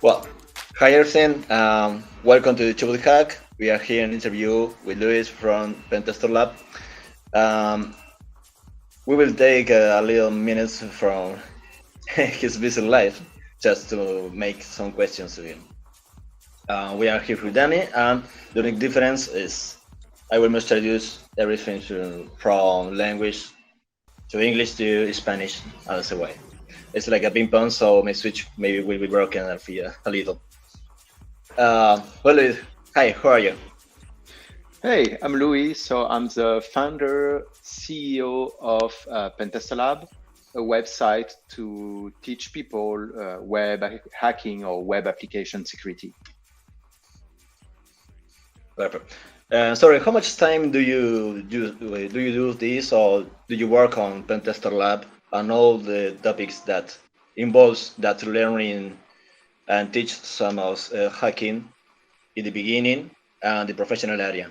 Well, hi everything. Welcome to the Trouble Hack. We are here in an interview with Luis from Pentesterlab. Um, we will take a little minutes from his busy life just to make some questions to him. We are here with Danny, and the unique difference is I will introduce everything from language to English to Spanish as a way. It's like a ping pong, so my switch maybe will be broken a little. Well, hi, how are you? Hey, I'm Louis. So I'm the founder, CEO of Pentesterlab, a website to teach people web hacking or web application security. Perfect. Sorry, how much time do you do this, or do you work on Pentesterlab and all the topics that involves that learning and teach some of hacking in the beginning and the professional area?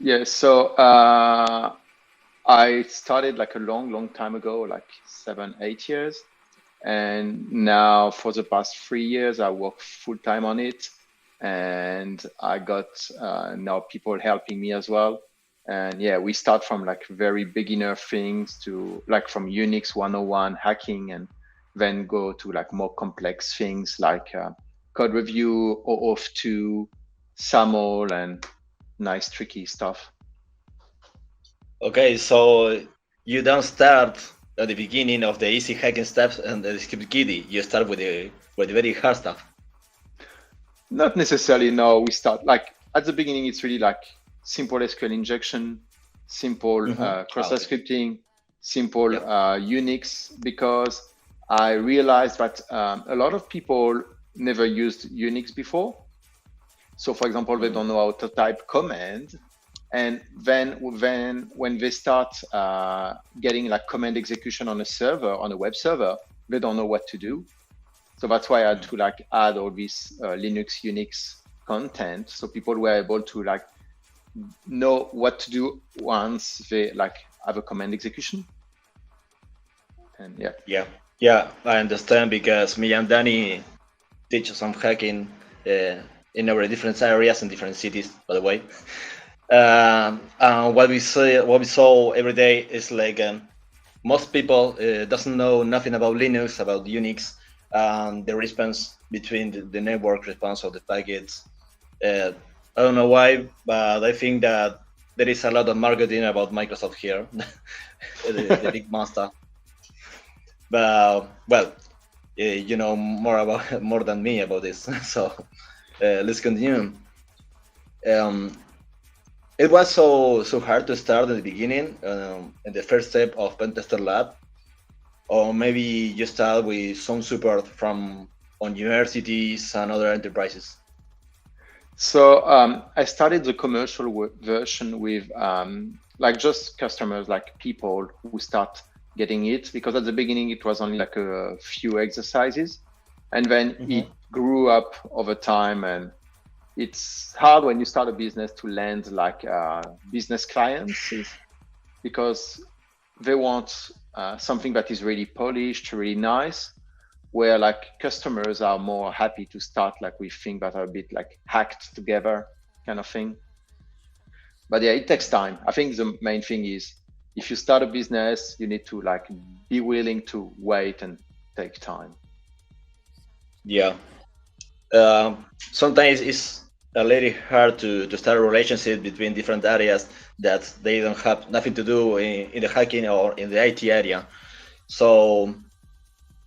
Yeah, so I started like a long time ago, like 7, 8 years. And now for the past 3 years, I work full time on it. And I got now people helping me as well. And yeah, we start from like very beginner things to like from Unix 101 hacking, and then go to like more complex things like code review, OAuth2, SAML, and nice tricky stuff. Okay, so you don't start at the beginning of the easy hacking steps and the script kiddie. You start with the very hard stuff. Not necessarily. No, we start like at the beginning. It's really like simple SQL injection, simple Mm-hmm. cross-site Okay. scripting, simple Yep. Unix, because I realized that a lot of people never used Unix before. So, for example, they don't know how to type command, and then when they start getting like command execution on a server, on a web server, they don't know what to do. So that's why I had to like add all this Linux, Unix content, so people were able to like know what to do once they like have a command execution. And yeah. Yeah, yeah, I understand because me and Danny teach some hacking uh, in our different areas and different cities, by the way. And what we saw every day is like most people doesn't know nothing about Linux, about Unix, and the response between the network response of the packets. Uh, I don't know why, but I think that there is a lot of marketing about Microsoft here, the big monster. But well, you know more about more than me about this. So let's continue. Um, it was so hard to start at the beginning, in the first step of Pentesterlab, or maybe you start with some support from on universities and other enterprises. So I started the commercial version with like just customers, like people who start getting it, because at the beginning it was only like a few exercises, and then it Mm-hmm. grew up over time. And it's hard when you start a business to land like business clients, because they want something that is really polished, really nice, where like customers are more happy to start like with things that are a bit like hacked together kind of thing. But yeah, it takes time. I think the main thing is if you start a business, you need to like be willing to wait and take time. Yeah. Sometimes it's a little hard to start a relationship between different areas that they don't have nothing to do in the hacking or in the IT area. So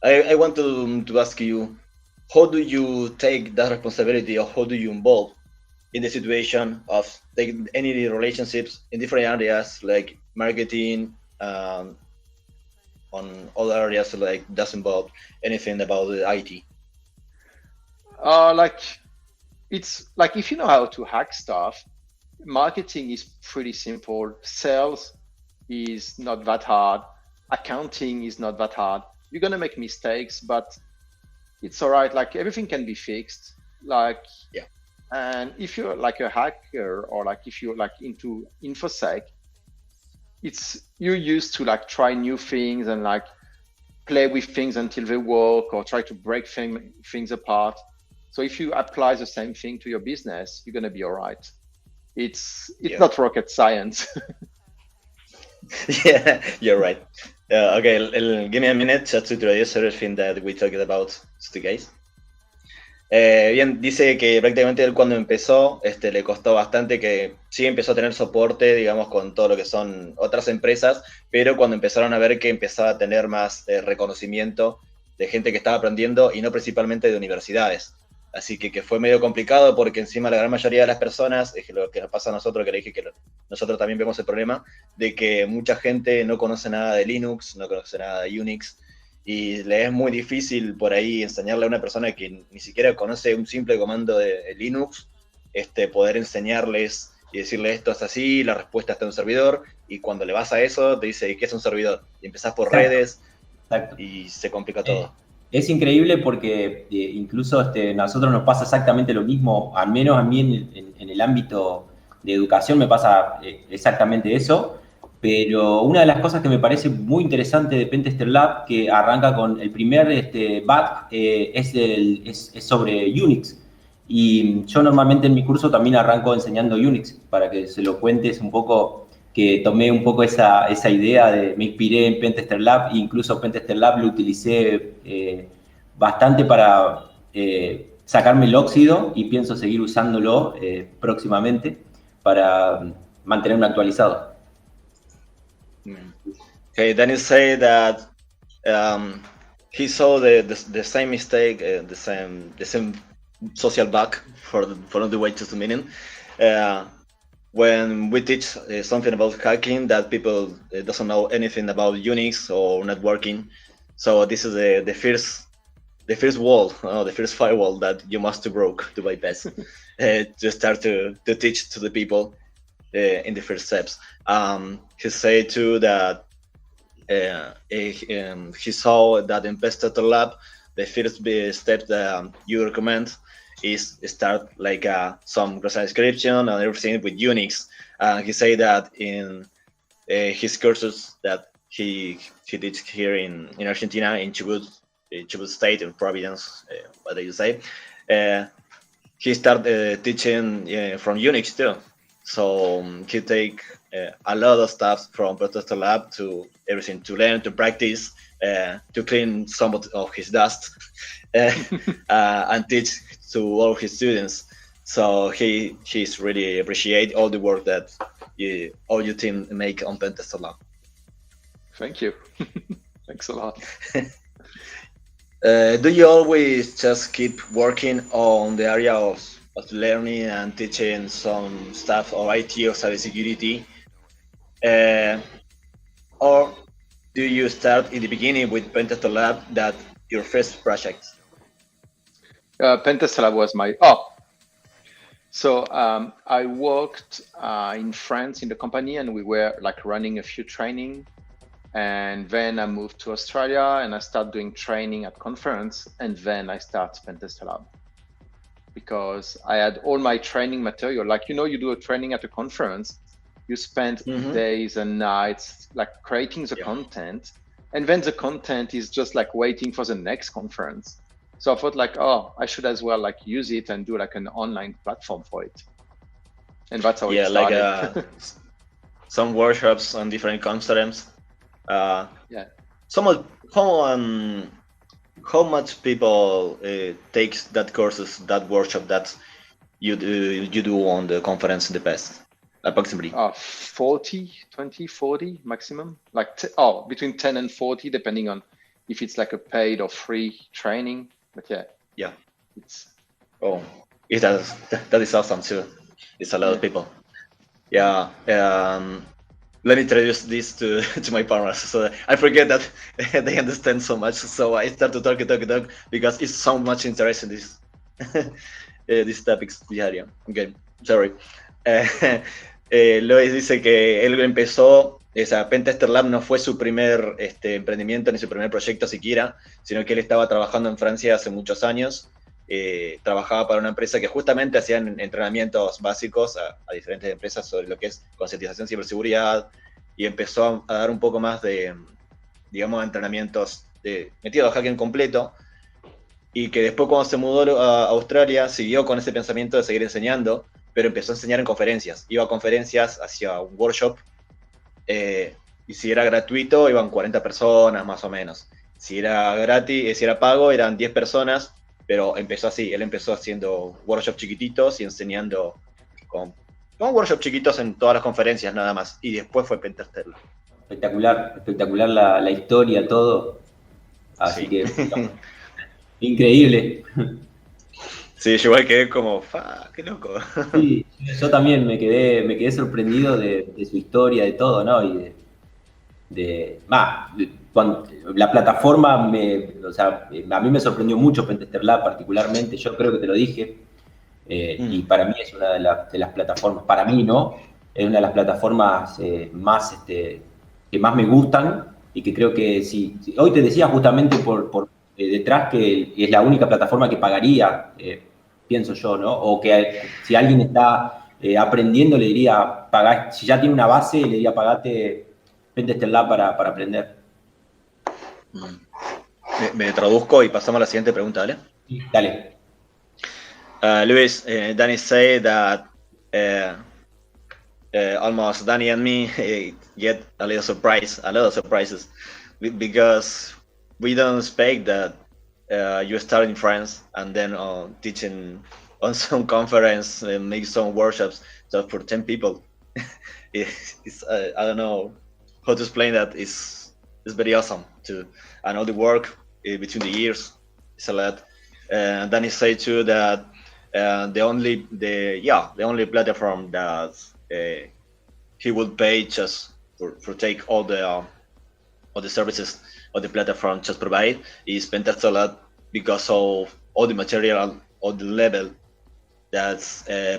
I want to ask you, how do you take that responsibility, or how do you involve in the situation of taking any relationships in different areas like marketing, on other areas like doesn't involve anything about the IT? Like it's like if you know how to hack stuff, marketing is pretty simple. Sales is not that hard. Accounting is not that hard. You're gonna make mistakes, but it's all right. Like everything can be fixed. Like, Yeah. and if you're like a hacker, or like if you're like into infosec, it's you're used to like try new things, and like play with things until they work or try to break things apart. So if you apply the same thing to your business, you're going to be all right. It's not rocket science. Yeah, you're right. Okay, give me a minute just to introduce everything that we talked about to guys. Bien, dice que prácticamente él cuando empezó, le costó bastante, que sí empezó a tener soporte, digamos, con todo lo que son otras empresas, pero cuando empezaron a ver que empezaba a tener más reconocimiento de gente que estaba aprendiendo y no principalmente de universidades. Así que fue medio complicado porque encima la gran mayoría de las personas, es lo que nos pasa a nosotros, que le dije que nosotros también vemos el problema, de que mucha gente no conoce nada de Linux, no conoce nada de Unix, y le es muy difícil por ahí enseñarle a una persona que ni siquiera conoce un simple comando de Linux, poder enseñarles y decirle esto es así, la respuesta está en un servidor, y cuando le vas a eso te dice ¿qué es un servidor? Y empezás por redes. Exacto. Y se complica todo. Es increíble porque incluso nosotros nos pasa exactamente lo mismo, al menos a mí en el ámbito de educación me pasa exactamente eso, pero una de las cosas que me parece muy interesante de Pentesterlab, que arranca con el primer BAT, es sobre Unix. Y yo normalmente en mi curso también arranco enseñando Unix, para que se lo cuentes un poco, que tomé un poco esa idea, me inspiré en Pentesterlab, e incluso Pentesterlab lo utilicé bastante para sacarme el óxido, y pienso seguir usándolo próximamente para mantenerme actualizado. Okay, Danny said that he saw the same mistake, the same social bug for the way to the meaning. When we teach something about hacking that people doesn't know anything about Unix or networking, so this is the first wall, the first firewall that you must broke to bypass to start to teach to the people in the first steps. He said too that he saw that in Pentesterlab the first step that you recommend is start like some cross-site description and everything with Unix. He said that in his courses that he did here in Argentina, in Chubut State, in Providence, what do you say? He started teaching from Unix too. So he take a lot of stuff from Pentesterlab to everything, to learn, to practice, to clean some of his dust, and teach to all his students. So he's really appreciate all the work that all your team make on Pentesterlab. Thank you. Thanks a lot. Do you always just keep working on the area of learning and teaching some stuff or IT or cybersecurity? Or do you start in the beginning with Pentesterlab, that your first project? Pentesterlab was my So I worked in France in the company, and we were like running a few training. And then I moved to Australia and I started doing training at conference, and then I started Pentesterlab because I had all my training material. Like, you do a training at a conference, you spend days and nights like creating the content, and then the content is just like waiting for the next conference. So I thought like, I should as well like use it and do like an online platform for it. And that's how it started. Like some workshops on different conferences. How much people takes that courses, that workshop that you do on the conference in the past, approximately? 40 maximum, like between 10 and 40 depending on if it's like a paid or free training. But it's that is awesome too. It's a lot of people. Let me introduce this to my partners, so I forget that they understand so much. So I start to talk because it's so much interest in this these topics diario. Okay, sorry. Lois dice que él empezó, Pentesterlab no fue su primer emprendimiento ni su primer proyecto siquiera, sino que él estaba trabajando en Francia hace muchos años. Trabajaba para una empresa que justamente hacían entrenamientos básicos a diferentes empresas sobre lo que es concientización, ciberseguridad, y empezó a dar un poco más de, digamos, entrenamientos metido a hacking completo, y que después cuando se mudó a Australia siguió con ese pensamiento de seguir enseñando, pero empezó a enseñar en conferencias. Iba a conferencias, hacía un workshop, y si era gratuito iban 40 personas más o menos. Si era gratis, si era pago eran 10 personas, pero empezó así, él empezó haciendo workshops chiquititos y enseñando con workshops chiquitos en todas las conferencias nada más, y después fue Pentesterlab. Espectacular la historia, todo. Así Sí. que, increíble. Sí, yo igual quedé como, qué loco. Sí, yo también me quedé sorprendido de su historia, de todo, ¿no? Y cuando la plataforma, o sea, a mí me sorprendió mucho Pentesterlab particularmente, yo creo que te lo dije, y para mí es una de las plataformas, para mí, ¿no? Es una de las plataformas que más me gustan y que creo que hoy te decía justamente por detrás que es la única plataforma que pagaría, pienso yo, ¿no? O que si alguien está aprendiendo le diría, si ya tiene una base, le diría, pagate Pentesterlab para aprender. Me traduzco y pasamos a la siguiente pregunta, ¿vale? Dale. Luis, Danny said that almost Danny and me get a lot of surprises, because we don't expect that you start in France and then teaching on some conference and make some workshops just for 10 people. I don't know how to explain that. It's very awesome too, and all the work between the years is a lot. Danny said too that the only platform that he would pay just for take all the services of the platform just provide is Pentesterlab, because of all the material, all the level that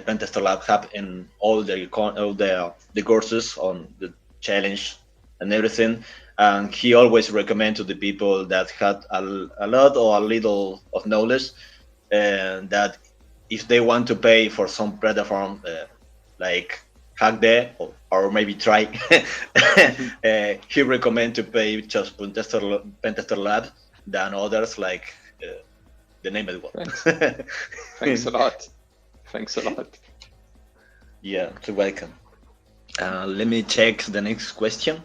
Pentesterlab have in all the courses on the challenge and everything. And he always recommend to the people that had a lot or a little of knowledge, that if they want to pay for some platform like Hackday or maybe try, he recommend to pay just Pentesterlab than others like the named one. Thanks a lot. Thanks a lot. Yeah, you're welcome. Let me check the next question.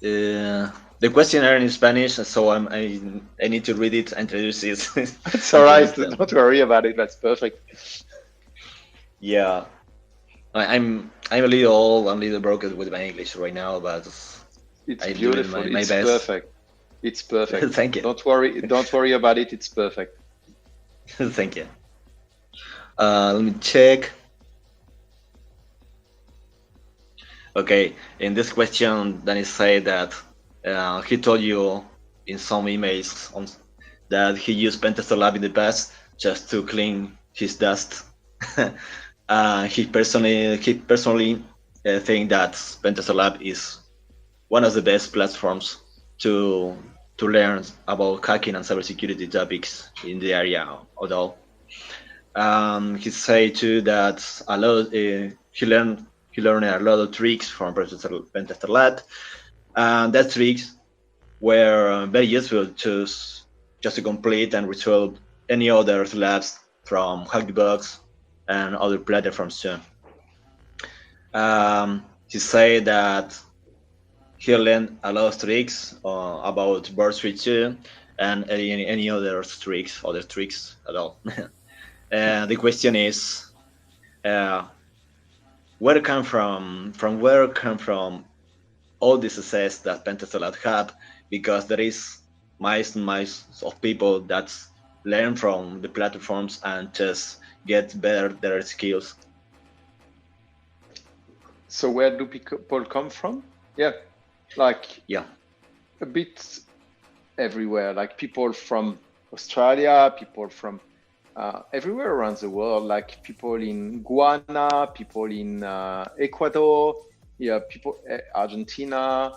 The question are in Spanish, so I need to read it and introduce it. It's all right. Don't worry about it. That's perfect. Yeah, I'm a little old, I'm a little broken with my English right now, but it's I'm beautiful. doing my It's best. Perfect. It's perfect. Thank you. Don't worry about it. It's perfect. Thank you. Let me check. Okay, in this question, Danny said that he told you in some emails that he used Pentesterlab in the past just to clean his dust. He personally think that Pentesterlab is one of the best platforms to learn about hacking and cybersecurity topics in the area. Although he said too that he learned a lot of tricks from Pentesterlab, and that tricks were very useful just to complete and resolve any other labs from Hackbox and other platforms too. He said that he learned a lot of tricks about Bird Street 2 and any other tricks at all. The question is, where come from all the success that Pentesterlab have? Because there is miles and miles of people that learn from the platforms and just get better their skills. So where do people come from? Yeah, a bit everywhere. Like people from Australia, people from everywhere around the world. Like people in Guyana, people in Ecuador, people Argentina,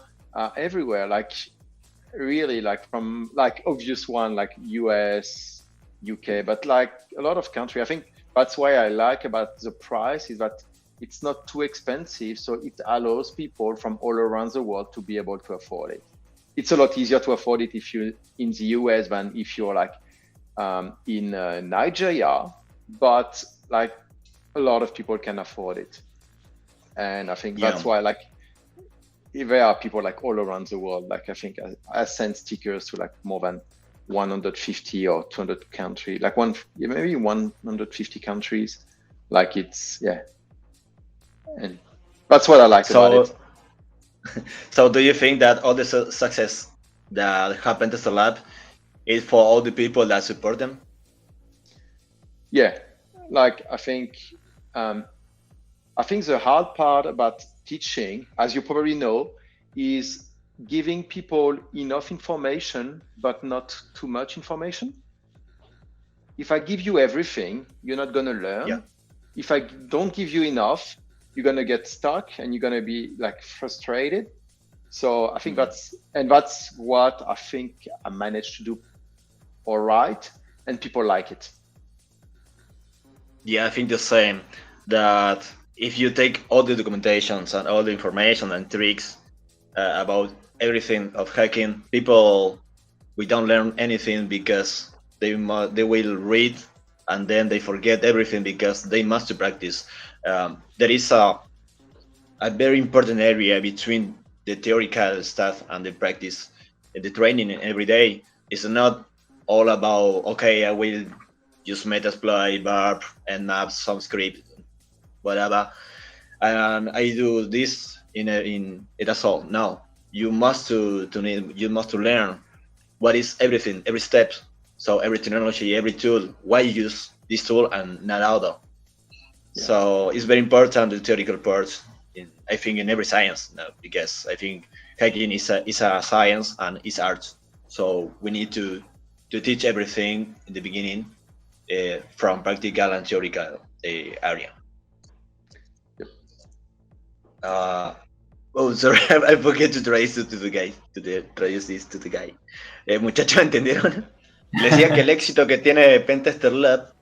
everywhere. Like really, like from like obvious one like US, UK, but like a lot of country. I think that's why I like about the price is that it's not too expensive, so it allows people from all around the world to be able to afford it. it's a lot easier to afford it if you're in the US than if you're like in Nigeria, but like a lot of people can afford it. And I think that's why like there are people like all around the world. Like I think I send stickers to like more than 150 or 200 countries, like maybe 150 countries. Like it's, and that's what I like about it. So do you think that all the success that happened to the lab is for all the people that support them? Yeah, like I think the hard part about teaching, as you probably know, is giving people enough information, but not too much information. If I give you everything, you're not going to learn. Yeah. If I don't give you enough, you're going to get stuck and you're going to be like frustrated. So I think that's what I think I managed to do all right, and people like it. Yeah, I think the same. That if you take all the documentations and all the information and tricks about everything of hacking, we don't learn anything because they will read and then they forget everything because they must practice. There is a very important area between the theoretical stuff and the practice. The training every day is not all about, okay, I will use Metasploit, Barb, and map some script, whatever, and I do this in it as all. No, you must to learn what is everything, every step. So every technology, every tool, why you use this tool and not other. Yeah. So it's very important, the theoretical part. I think in every science, because I think hacking is a science and it's art. So we need to teach everything in the beginning from practical and theoretical area. Yep. Sorry, I forget to traduce this to the guy. Muchachos, ¿entendieron? Le decía que el éxito que tiene Pentesterlab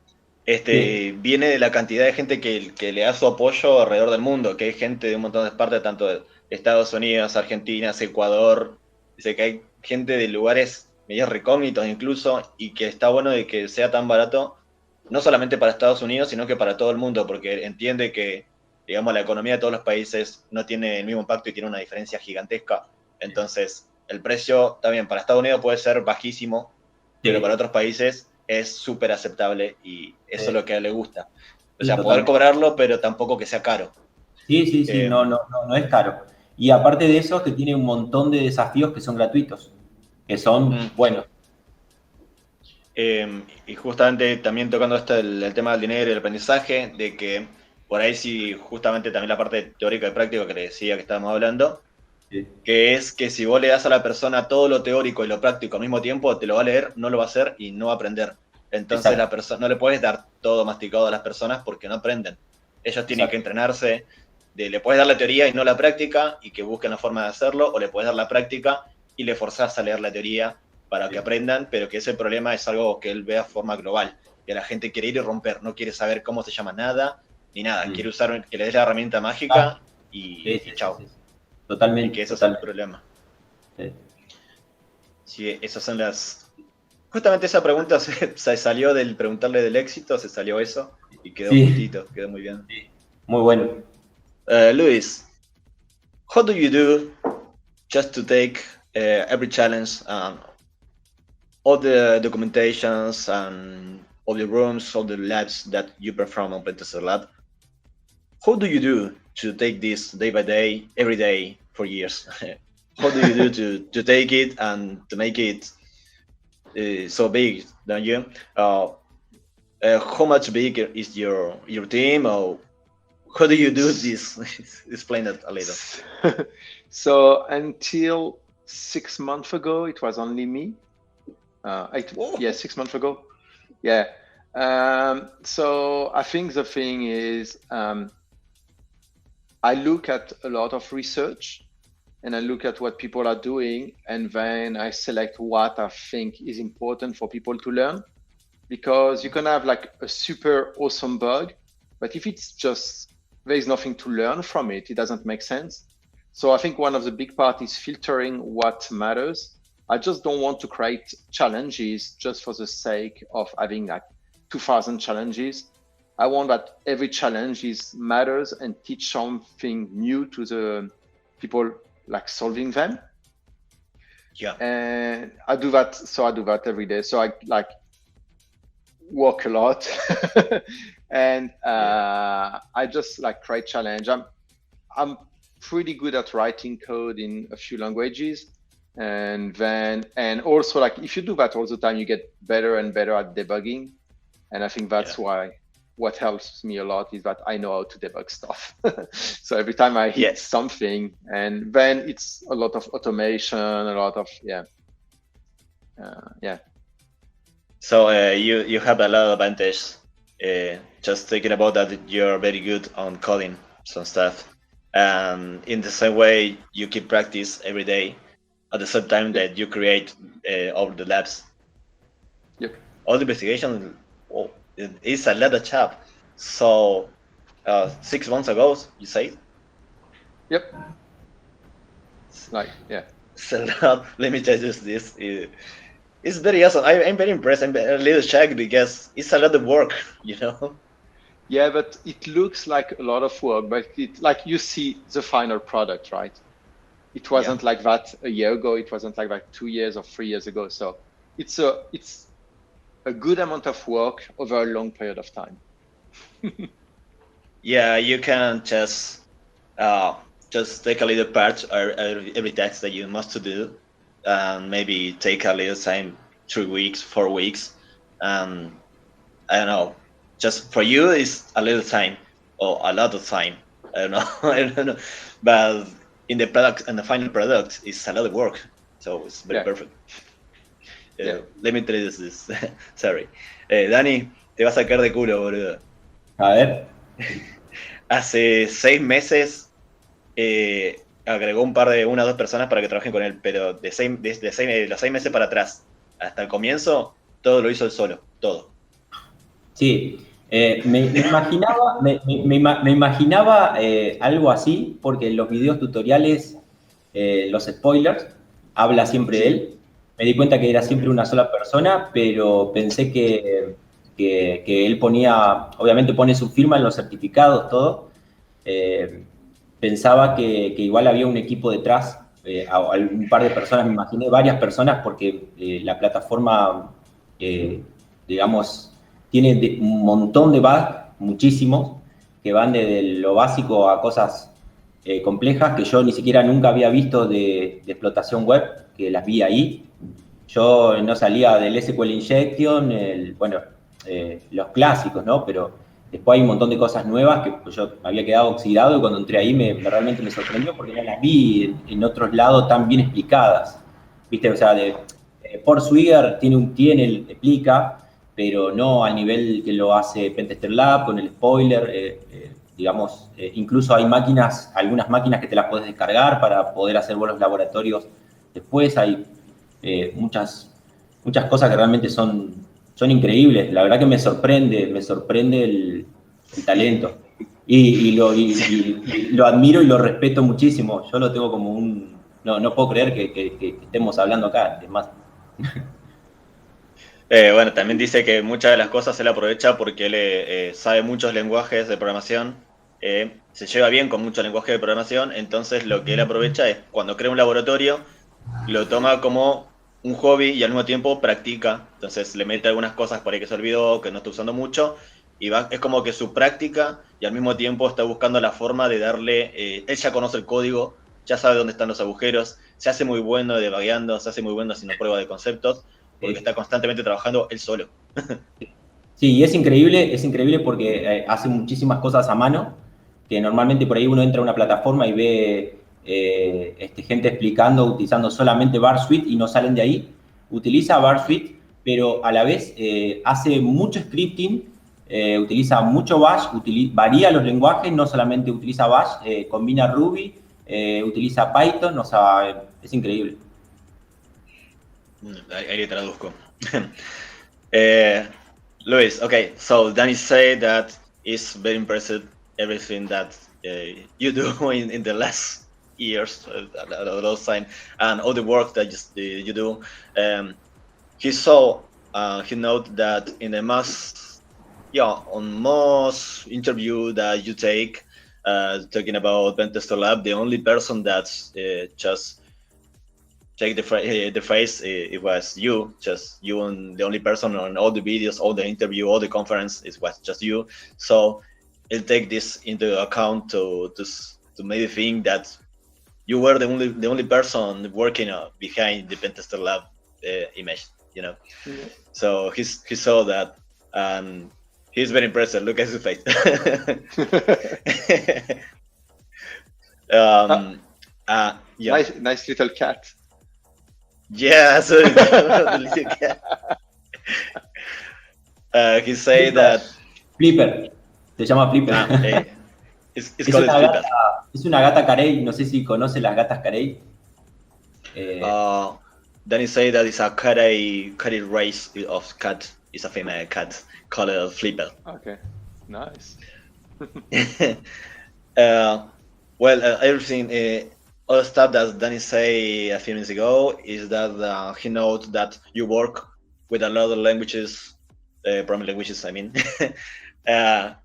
viene de la cantidad de gente que le da su apoyo alrededor del mundo, que hay gente de un montón de partes, tanto de Estados Unidos, Argentina, Ecuador. Dice que hay gente de lugares medio recógnitos incluso, y que está bueno de que sea tan barato, no solamente para Estados Unidos, sino que para todo el mundo, porque entiende que, digamos, la economía de todos los países no tiene el mismo impacto y tiene una diferencia gigantesca. Entonces, el precio también para Estados Unidos puede ser bajísimo, pero para otros países es súper aceptable y eso es lo que a él le gusta. O sea, poder cobrarlo, pero tampoco que sea caro. Sí, no es caro. Y aparte de eso, que tiene un montón de desafíos que son gratuitos, que son buenos. Y justamente también tocando el tema del dinero y el aprendizaje, de que por ahí sí, justamente también la parte teórica y práctica que le decía que estábamos hablando, que es que si vos le das a la persona todo lo teórico y lo práctico al mismo tiempo, te lo va a leer, no lo va a hacer y no va a aprender. Entonces la persona no le puedes dar todo masticado a las personas porque no aprenden. Ellos tienen que entrenarse, le puedes dar la teoría y no la práctica y que busquen la forma de hacerlo, o le puedes dar la práctica y le forzás a leer la teoría para que aprendan, pero que ese problema es algo que él ve a forma global, que la gente quiere ir y romper, no quiere saber cómo se llama nada, ni nada, quiere usar, que le des la herramienta mágica y chao. Totalmente. Y que eso es el problema. Sí, esas son las... Justamente esa pregunta se salió del preguntarle del éxito, se salió eso, y quedó justito, quedó muy bien. Muy bueno. Luis, how do you do just to take every challenge, all the documentations and all the rooms, all the labs that you perform on Pentesterlab? How do you do to take this day by day, every day for years? How do you do to take it and to make it so big, don't you? How much bigger is your team, or how do you do this? Explain that a little. So until 6 months ago, it was only me. 6 months ago. Yeah. So I think the thing is, I look at a lot of research and I look at what people are doing, and then I select what I think is important for people to learn. Because you can have like a super awesome bug, but if it's just, there is nothing to learn from it, it doesn't make sense. So I think one of the big part is filtering what matters. I just don't want to create challenges just for the sake of having like 2,000 challenges. I want that every challenge matters and teach something new to the people like solving them. Yeah. And I do that. So I do that every day. So I like work a lot and I just like create challenge. I'm pretty good at writing code in a few languages. And also like if you do that all the time, you get better and better at debugging. And I think that's why what helps me a lot is that I know how to debug stuff. So every time I hit something, and then it's a lot of automation, a lot of So you have a lot of advantage. Just thinking about that, you're very good on coding some stuff, and in the same way, you keep practice every day. At the same time that you create all the labs. Yep. All the investigation. Oh, it's a lot of job. So 6 months ago, you say? Yep. So let me tell you this. It's very awesome. I'm very impressed. I'm a little shocked because it's a lot of work, you know? Yeah, but it looks like a lot of work, but it like you see the final product, right? It wasn't like that a year ago. It wasn't like that 2 years or 3 years ago. So it's a good amount of work over a long period of time. Yeah, you can just take a little part or every task that you must do, and maybe take a little time, 3 weeks, 4 weeks. I don't know. Just for you, it's a little time or a lot of time. I don't know. I don't know. But in the product and the final product, it's a lot of work. So it's very perfect. Let me introduce this. Sorry. Dani, te va a sacar de culo, boludo. A ver. Hace 6 meses agregó una o dos personas para que trabajen con él, pero de los 6 meses para atrás hasta el comienzo, todo lo hizo él solo, todo. Sí, me imaginaba algo así, porque en los videos tutoriales, los spoilers, habla siempre él. Me di cuenta que era siempre una sola persona, pero pensé que él ponía, obviamente pone su firma en los certificados, todo. Pensaba que igual había un equipo detrás, un par de personas, me imaginé varias personas, porque la plataforma, digamos, tiene un montón de bugs, muchísimos, que van desde lo básico a cosas complejas que yo ni siquiera nunca había visto de explotación web, que las vi ahí. Yo no salía del SQL Injection, los clásicos, ¿no? Pero después hay un montón de cosas nuevas que yo me había quedado oxidado y cuando entré ahí realmente me sorprendió porque no las vi en otros lados tan bien explicadas. ¿Viste? O sea, Swigger explica, pero no al nivel que lo hace Pentesterlab con el spoiler. Digamos, incluso hay algunas máquinas que te las puedes descargar para poder hacer vos los laboratorios. Después hay muchas cosas que realmente son increíbles. La verdad que me sorprende el talento. Y lo admiro y lo respeto muchísimo. Yo lo tengo como no puedo creer que estemos hablando acá. Es más. Bueno, también dice que muchas de las cosas él aprovecha porque él sabe muchos lenguajes de programación, se lleva bien con muchos lenguajes de programación, entonces lo que él aprovecha es cuando crea un laboratorio, lo toma como un hobby y al mismo tiempo practica, entonces le mete algunas cosas por ahí que se olvidó, que no está usando mucho, y es como que su práctica y al mismo tiempo está buscando la forma de darle, él ya conoce el código, ya sabe dónde están los agujeros, se hace muy bueno debugueando, se hace muy bueno haciendo pruebas de conceptos, porque está constantemente trabajando él solo. Sí, y es increíble porque hace muchísimas cosas a mano, que normalmente por ahí uno entra a una plataforma y ve gente explicando, utilizando solamente VarSuite y no salen de ahí. Utiliza VarSuite, pero a la vez hace mucho scripting, utiliza mucho Bash, varía los lenguajes, no solamente utiliza Bash, combina Ruby, utiliza Python, o sea, es increíble. Ahí le traduzco. Luis, okay, so Danny said that it's very impressive everything that you do in the last years, a lot of time, and all the work that you do. He saw, he noted that in the on most interview that you take, talking about Pentesterlab, the only person that's just take the face, it was you, just you, and the only person on all the videos, all the interview, all the conference, it was just you. So he'll take this into account to maybe think that you were the only person working behind the Pentesterlab image, you know. Yeah. So he saw that, and he's very impressed. Look at his face. Yeah. Nice little cat. Yeah, so he say that Flipper. Se llama Flipper. it's called Flipper. Es una gata carey. No sé si conoce las gatas carey. Then he say that it's a carey race of cat. It's a female cat called Flipper. Okay, nice. Everything. Other stuff that Danny say a few minutes ago is that he notes that you work with a lot of languages, programming languages, I mean,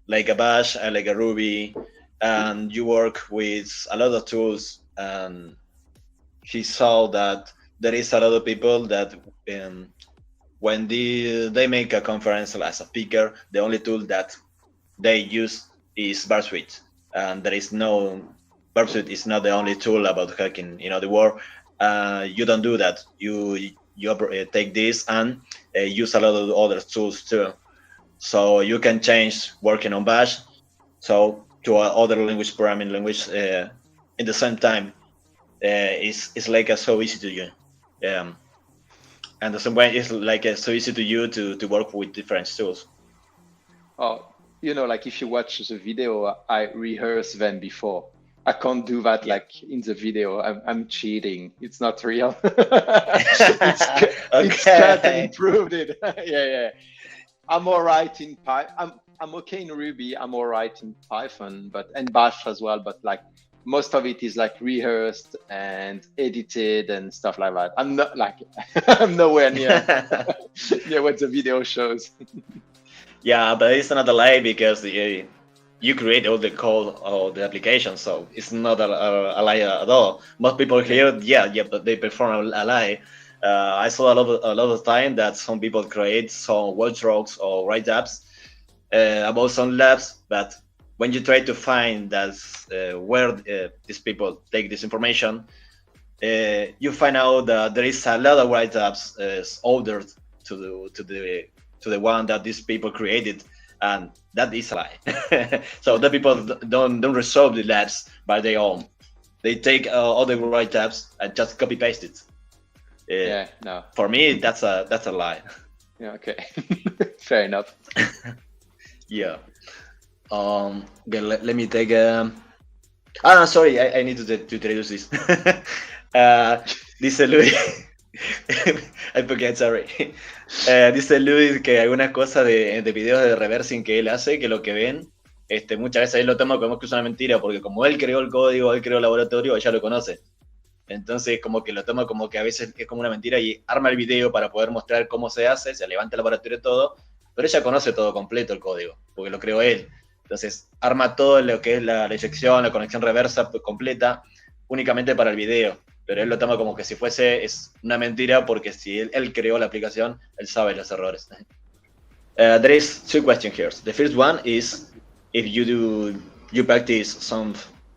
like a Bash, like a Ruby, and you work with a lot of tools. And he saw that there is a lot of people that when they make a conference as a speaker, the only tool that they use is Barsuite, and there is no Barsuite is not the only tool about hacking the world. You don't do that. You take this and use a lot of other tools too. So you can change working on Bash so to other programming language in the same time. It's like so easy to you. And the same way it's like so easy to you to work with different tools. Oh, like if you watch the video, I rehearse them before. I can't do that like in the video. I'm cheating. It's not real. It's cut and improved it. Yeah. I'm all right in Python. I'm okay in Ruby. I'm all right in Python, and Bash as well. But like most of it is like rehearsed and edited and stuff like that. I'm not like I'm nowhere near what the video shows. Yeah, but it's not a lie because you create all the code of the application, so it's not a lie at all. Most people here, but they perform a lie. I saw a lot of time that some people create some workshops or write apps about some labs, but when you try to find where these people take this information, you find out that there is a lot of write apps older to the one that these people created. And that is a lie. So the people don't resolve the labs by their own. They take all the right tabs and just copy paste it. No. For me, that's a lie. Yeah. Okay. Fair enough. Yeah. Okay, let me take. Sorry, I need to introduce this. Dice Luis. I forget, sorry. Dice Luis que algunas cosas de videos de reversing que él hace, que lo que ven, muchas veces él lo toma como que es una mentira, porque como él creó el código, él creó el laboratorio, ella lo conoce. Entonces como que lo toma como que a veces es como una mentira y arma el video para poder mostrar cómo se hace, se levanta el laboratorio y todo, pero ella conoce todo completo el código, porque lo creó él. Entonces arma todo lo que es la inyección, la conexión reversa completa, únicamente para el video. Pero él lo toma como que si es una mentira, porque si él creó la aplicación, él sabe los errores. There is two questions here. The first one is if you practice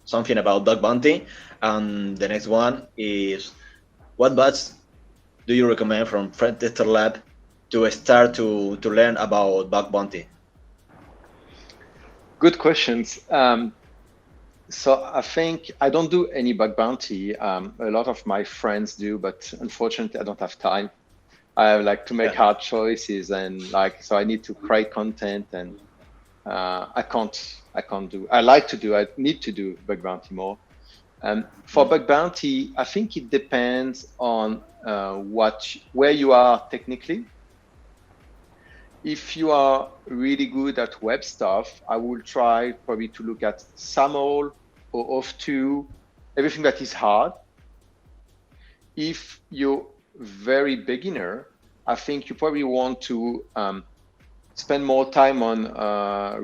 something about bug bounty, and the next one is what bugs do you recommend from Pentesterlab to start to learn about bug bounty? Good questions. So I think I don't do any bug bounty. A lot of my friends do, but unfortunately I don't have time. I like to make hard choices, and so I need to create content, and I can't do. I need to do bug bounty more. For bug bounty, I think it depends on where you are technically. If you are really good at web stuff, I will try probably to look at SAML or Auth2 everything that is hard. If you're very beginner, I think you probably want to spend more time on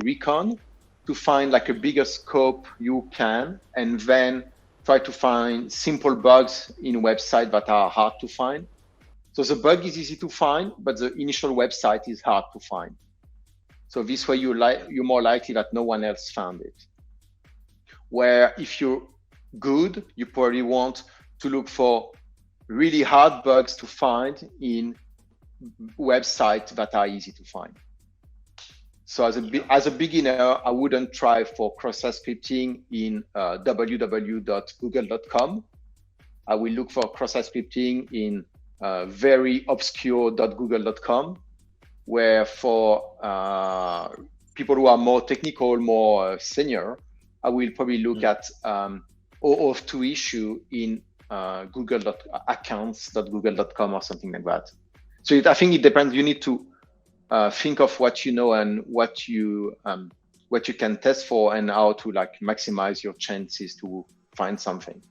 recon to find like a bigger scope you can, and then try to find simple bugs in websites that are hard to find. So the bug is easy to find, but the initial website is hard to find. So this way you're more likely that no one else found it. Where if you're good, you probably want to look for really hard bugs to find in websites that are easy to find. So as a beginner, I wouldn't try for cross-site scripting in www.google.com. I will look for cross-site scripting in very obscure.google.com, where for people who are more technical, more senior, I will probably look at OAuth2 issue in accounts.google.com or something like that. So I think it depends. You need to think of what you know and what you can test for, and how to like maximize your chances to find something.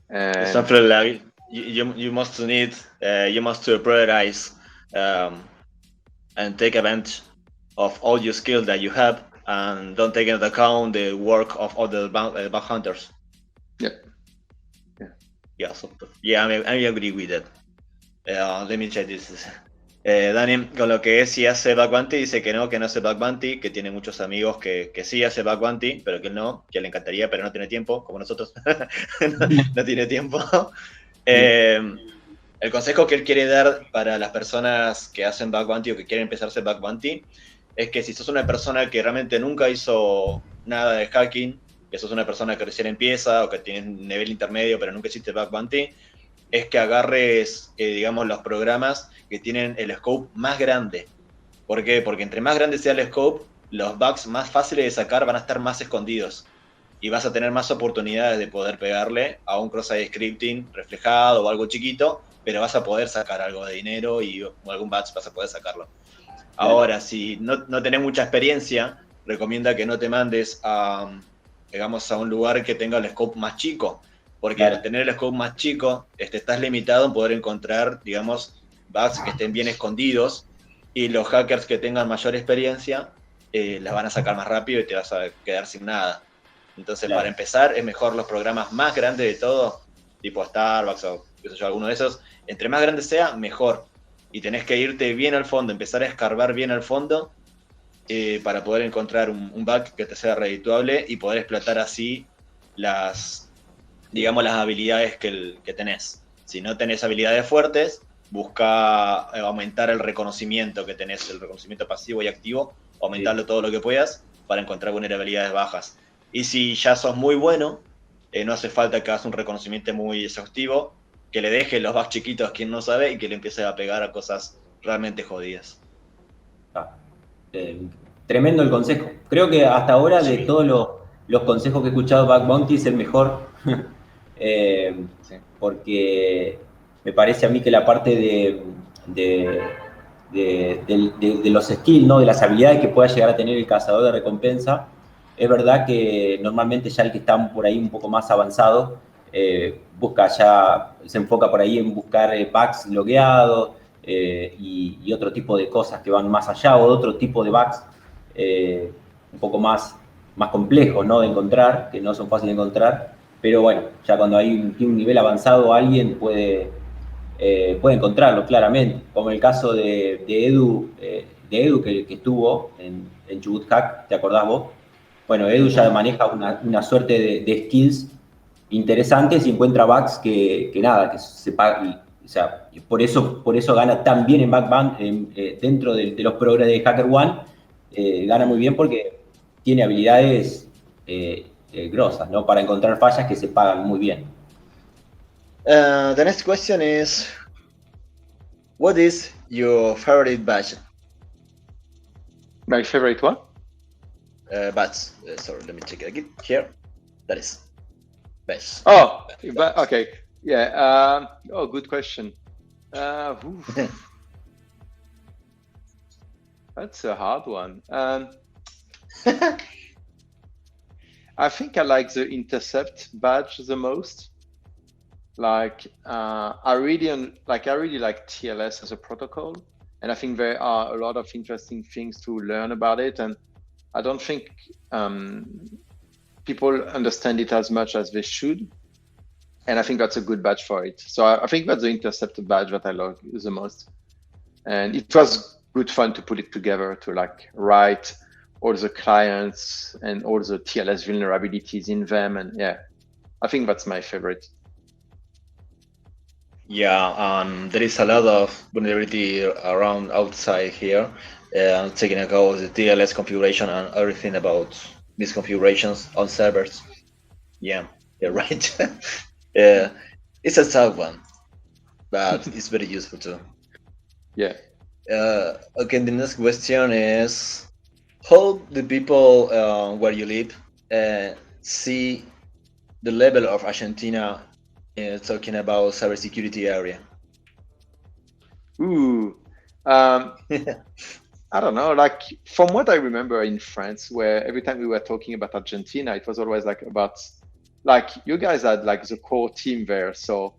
And something like you must need you must prioritize and take advantage of all your skills that you have, and don't take into account the work of other bug hunters. I agree with that. Let me check this. Dani, con lo que es si hace bug bounty, dice que no hace bug bounty, que tiene muchos amigos que sí hace bug bounty, pero que él no, que le encantaría, pero no tiene tiempo, como nosotros. no tiene tiempo. El consejo que él quiere dar para las personas que hacen bug bounty o que quieren empezar a hacer bug bounty es que si sos una persona que realmente nunca hizo nada de hacking, que sos una persona que recién empieza o que tiene un nivel intermedio pero nunca hiciste bug bounty, es que agarres, digamos, los programas que tienen el scope más grande. ¿Por qué? Porque entre más grande sea el scope, los bugs más fáciles de sacar van a estar más escondidos y vas a tener más oportunidades de poder pegarle a un cross-site scripting reflejado o algo chiquito, pero vas a poder sacar algo de dinero y algún batch vas a poder sacarlo. Ahora, si no tenés mucha experiencia, recomienda que no te mandes a un lugar que tenga el scope más chico, porque al tener el scope más chico, estás limitado en poder encontrar, digamos, bugs que estén bien escondidos, y los hackers que tengan mayor experiencia las van a sacar más rápido y te vas a quedar sin nada. Entonces, para empezar, es mejor los programas más grandes de todo, tipo Starbucks o qué sé yo, alguno de esos. Entre más grande sea, mejor. Y tenés que irte bien al fondo, empezar a escarbar bien al fondo para poder encontrar un bug que te sea redituable y poder explotar así las habilidades que tenés. Si no tenés habilidades fuertes, busca aumentar el reconocimiento que tenés, el reconocimiento pasivo y activo, aumentarlo todo lo que puedas para encontrar vulnerabilidades bajas. Y si ya sos muy bueno, no hace falta que hagas un reconocimiento muy exhaustivo, que le dejes los bugs chiquitos a quien no sabe y que le empiece a pegar a cosas realmente jodidas. Tremendo el consejo. Creo que hasta ahora de todos los consejos que he escuchado, Bug Bounty es el mejor. Porque me parece a mí que la parte de los skills, ¿no? De las habilidades que pueda llegar a tener el cazador de recompensa, es verdad que normalmente ya el que está por ahí un poco más avanzado se enfoca por ahí en buscar bugs logueados y otro tipo de cosas que van más allá, o otro tipo de bugs un poco más complejos, ¿no? De encontrar, que no son fáciles de encontrar. Pero bueno, ya cuando hay un nivel avanzado, alguien puede encontrarlo claramente, como el caso de Edu que estuvo en Chubut Hack, ¿te acordás vos? Bueno, Edu ya maneja una suerte de skills interesantes y encuentra bugs que se pagan. O sea, por eso gana tan bien en Backband dentro de los progres de HackerOne. Gana muy bien porque tiene habilidades grosas, ¿no? Para encontrar fallas que se pagan muy bien. The next question is, what is your favorite badge? My favorite what? Badge. Sorry, let me check it again. Here. That is badge. Oh, okay. Yeah. Good question. That's a hard one. I think I like the intercept badge the most. Like I really like TLS as a protocol, and I think there are a lot of interesting things to learn about it. And I don't think people understand it as much as they should. And I think that's a good badge for it. So I think that's the intercept badge that I like the most. And it was good fun to put it together to like write all the clients and all the TLS vulnerabilities in them. And yeah, I think that's my favorite. Yeah, there is a lot of vulnerability around outside here, taking account the TLS configuration and everything about misconfigurations on servers. Yeah, you're right. It's a tough one, but it's very useful too. Yeah. Okay, the next question is, how do people where you live see the level of Argentina talking about cybersecurity area? Ooh. I don't know, like from what I remember in France, where every time we were talking about Argentina, it was always like about, like you guys had like the core team there. So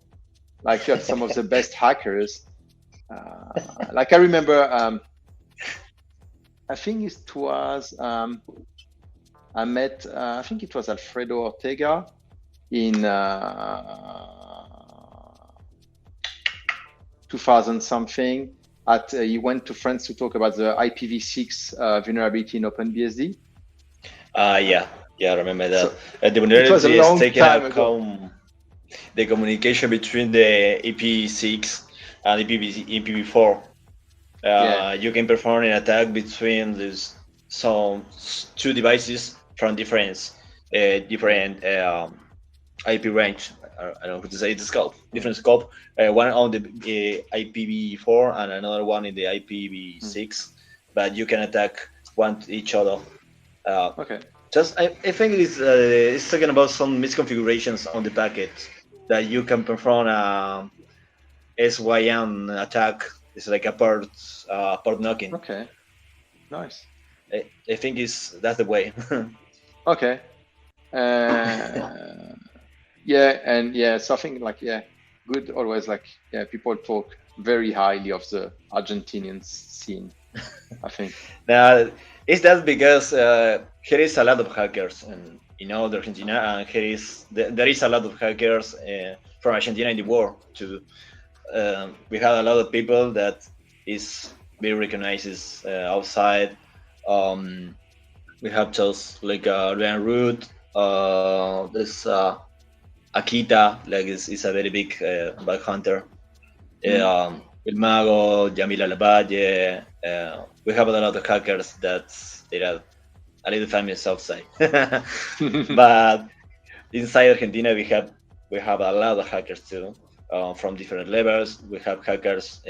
like you had some of the best hackers. Like I remember, I think it was, I met, I think it was Alfredo Ortega in 2000 something. He went to France to talk about the IPv6 vulnerability in OpenBSD. Yeah, I remember that. So The vulnerability is taking time account the communication between the IP6 and IPv4. You can perform an attack between these two devices from different IP range. I don't know how to say it, scope, different scope. One on the IPv4 and another one in the IPv6, but you can attack each other. Okay. Just I think it's talking about some misconfigurations on the packet that you can perform a SYN attack. It's like a port knocking. Okay. Nice. I think that's the way. Okay. Yeah, and yeah, so I think like good always like people talk very highly of the Argentinian scene. I think. Now, is that because here is a lot of hackers in Argentina, and there is a lot of hackers from Argentina in the world too. We have a lot of people that is very recognized outside. We have just like Ryan Root. There's Akita, like is a very big bug hunter. El Mago, Yamila Lavalle. We have a lot of hackers that they are a little famous outside, but inside Argentina we have a lot of hackers too, from different levels. We have hackers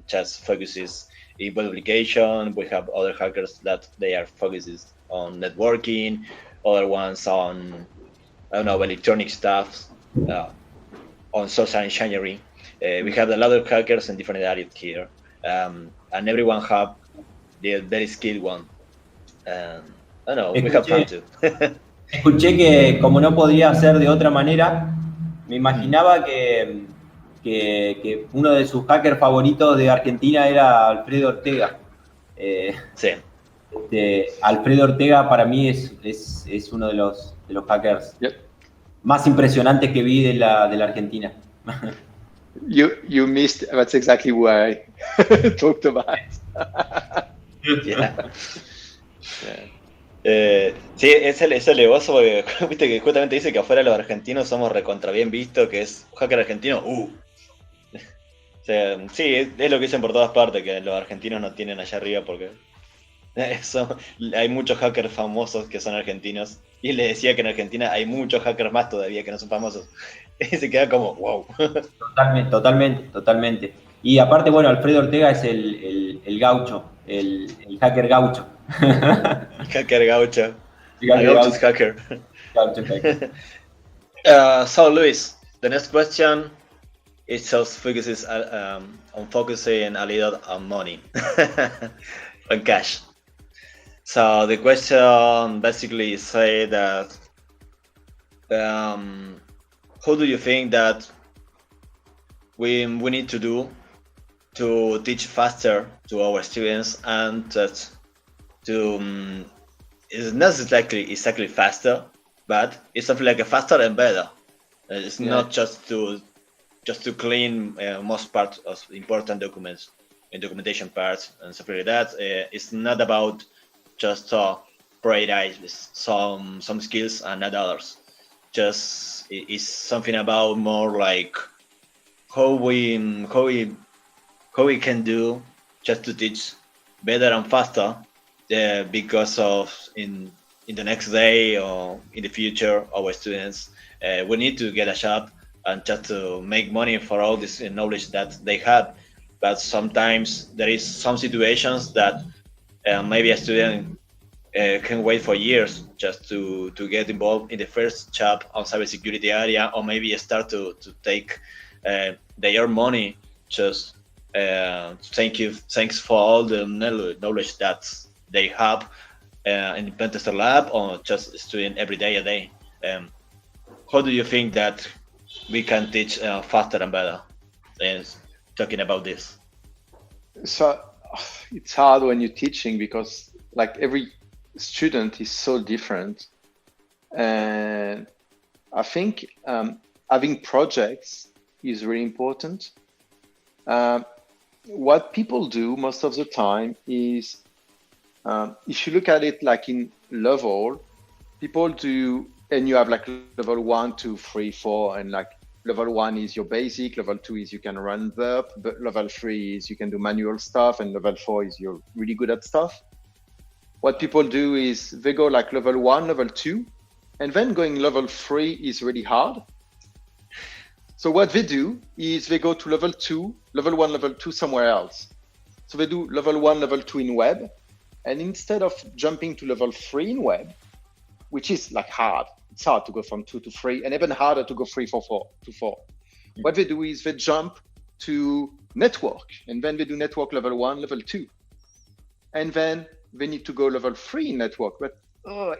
just focuses in publication. We have other hackers that they are focuses on networking. Other ones on electronic stuff, on social engineering. We have a lot of hackers in different areas here, and everyone have the very skilled one. I don't know, we have fun too. Escuché que como no podía ser de otra manera, me imaginaba que uno de sus hackers favoritos de Argentina era Alfredo Ortega. Sí. Alfredo Ortega para mí es uno de los hackers más impresionantes que vi de la Argentina. You missed. That's exactly why I talked about. Sí, es el negocio porque viste que justamente dice que afuera los argentinos somos recontra bien vistos, que es un hacker argentino. O sea, sí, es lo que dicen por todas partes, que los argentinos no tienen allá arriba porque hay muchos hackers famosos que son argentinos. Y él le decía que en Argentina hay muchos hackers más todavía que no son famosos. Y se queda como, wow. Totalmente. Y aparte, bueno, Alfredo Ortega es el gaucho, el hacker gaucho. Hacker gaucho. Gaucho's hacker. Gaucho hacker. So, Luis, the next question is just focuses on focusing a little on money, on cash. So the question basically say that how do you think that we need to do to teach faster to our students and that to it's not exactly faster, but it's something like a faster and better. It's not just to clean most parts of important documents and documentation parts and stuff like that. It's not about just prioritize some skills and not others. Just it's something about more like how we can do just to teach better and faster because of in the next day or in the future our students we need to get a job and just to make money for all this knowledge that they have, but sometimes there is some situations that maybe a student can wait for years just to get involved in the first job on cybersecurity area, or maybe start to take their money just thanks for all the knowledge that they have in the Pentesterlab or just studying every day a day. How do you think that we can teach faster and better? Talking about this. So it's hard when you're teaching because like every student is so different, and I think having projects is really important. What people do most of the time is, if you look at it like in level, people do, and you have like level 1, 2, 3, 4, and like level 1 is your basic, level 2 is you can run burp, but level 3 is you can do manual stuff, and level 4 is you're really good at stuff. What people do is they go like level 1, level 2, and then going level 3 is really hard. So what they do is they go to level 2, level 1, level 2 somewhere else. So they do level 1, level 2 in web, and instead of jumping to level 3 in web, which is like hard, it's hard to go from 2 to 3, and even harder to go 3 to 4. What they do is they jump to network, and then they do network level 1, level 2. And then they need to go level 3 in network, but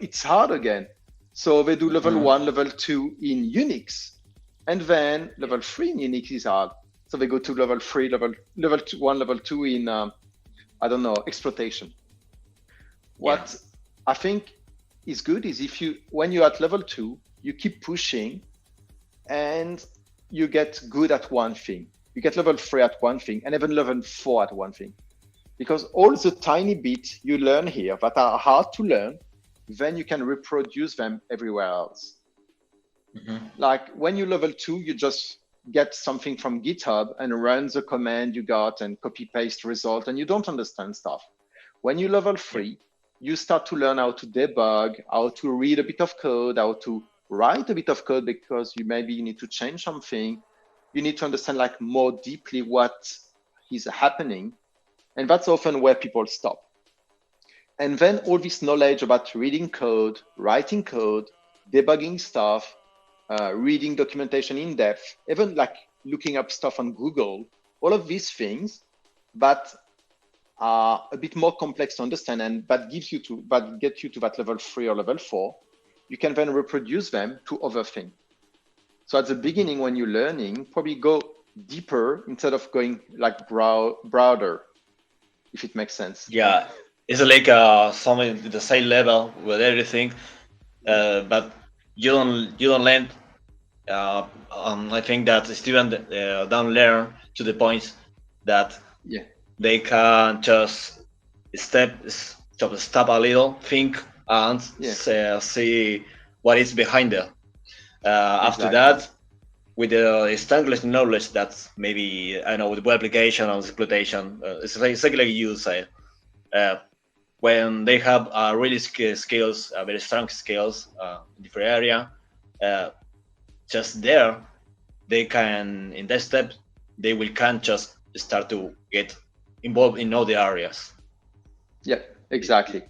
it's hard again. So they do level 1, level 2 in Unix, and then level 3 in Unix is hard. So they go to level 3, level 1, level 2 in, I don't know, exploitation. What I think is good is when you're at level 2, you keep pushing and you get good at one thing. You get level 3 at one thing and even level 4 at one thing. Because all the tiny bits you learn here that are hard to learn, then you can reproduce them everywhere else. Like when you level 2, you just get something from GitHub and run the command you got and copy paste result, and you don't understand stuff. When you level 3, you start to learn how to debug, how to read a bit of code, how to write a bit of code, because you need to change something. You need to understand like more deeply what is happening. And that's often where people stop. And then all this knowledge about reading code, writing code, debugging stuff, reading documentation in depth, even like looking up stuff on Google, all of these things, but are a bit more complex to understand, and but get you to that level 3 or level 4, you can then reproduce them to other things. So at the beginning, when you're learning, probably go deeper instead of going like broader, if it makes sense. Yeah, it's like something the same level with everything, but you don't learn. I think that the student don't learn to the point that they can just stop a little, think, and see what is behind it. After that, with the established knowledge that maybe, I know, with web application or exploitation, it's exactly like you say. When they have really skills, very strong skills in different area, just there, they can, in that step, they can just start to get involved in all the areas. Yeah, exactly.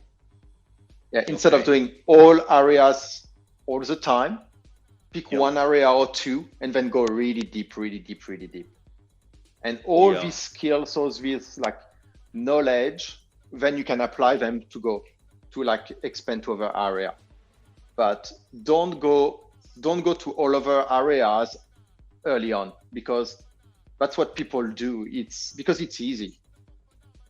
Yeah, instead of doing all areas all the time, pick one area or two and then go really deep. And all these skills, all these like knowledge, then you can apply them to go to like expand to other area. But don't go don't go to all other areas early on, because that's what people do. It's because it's easy.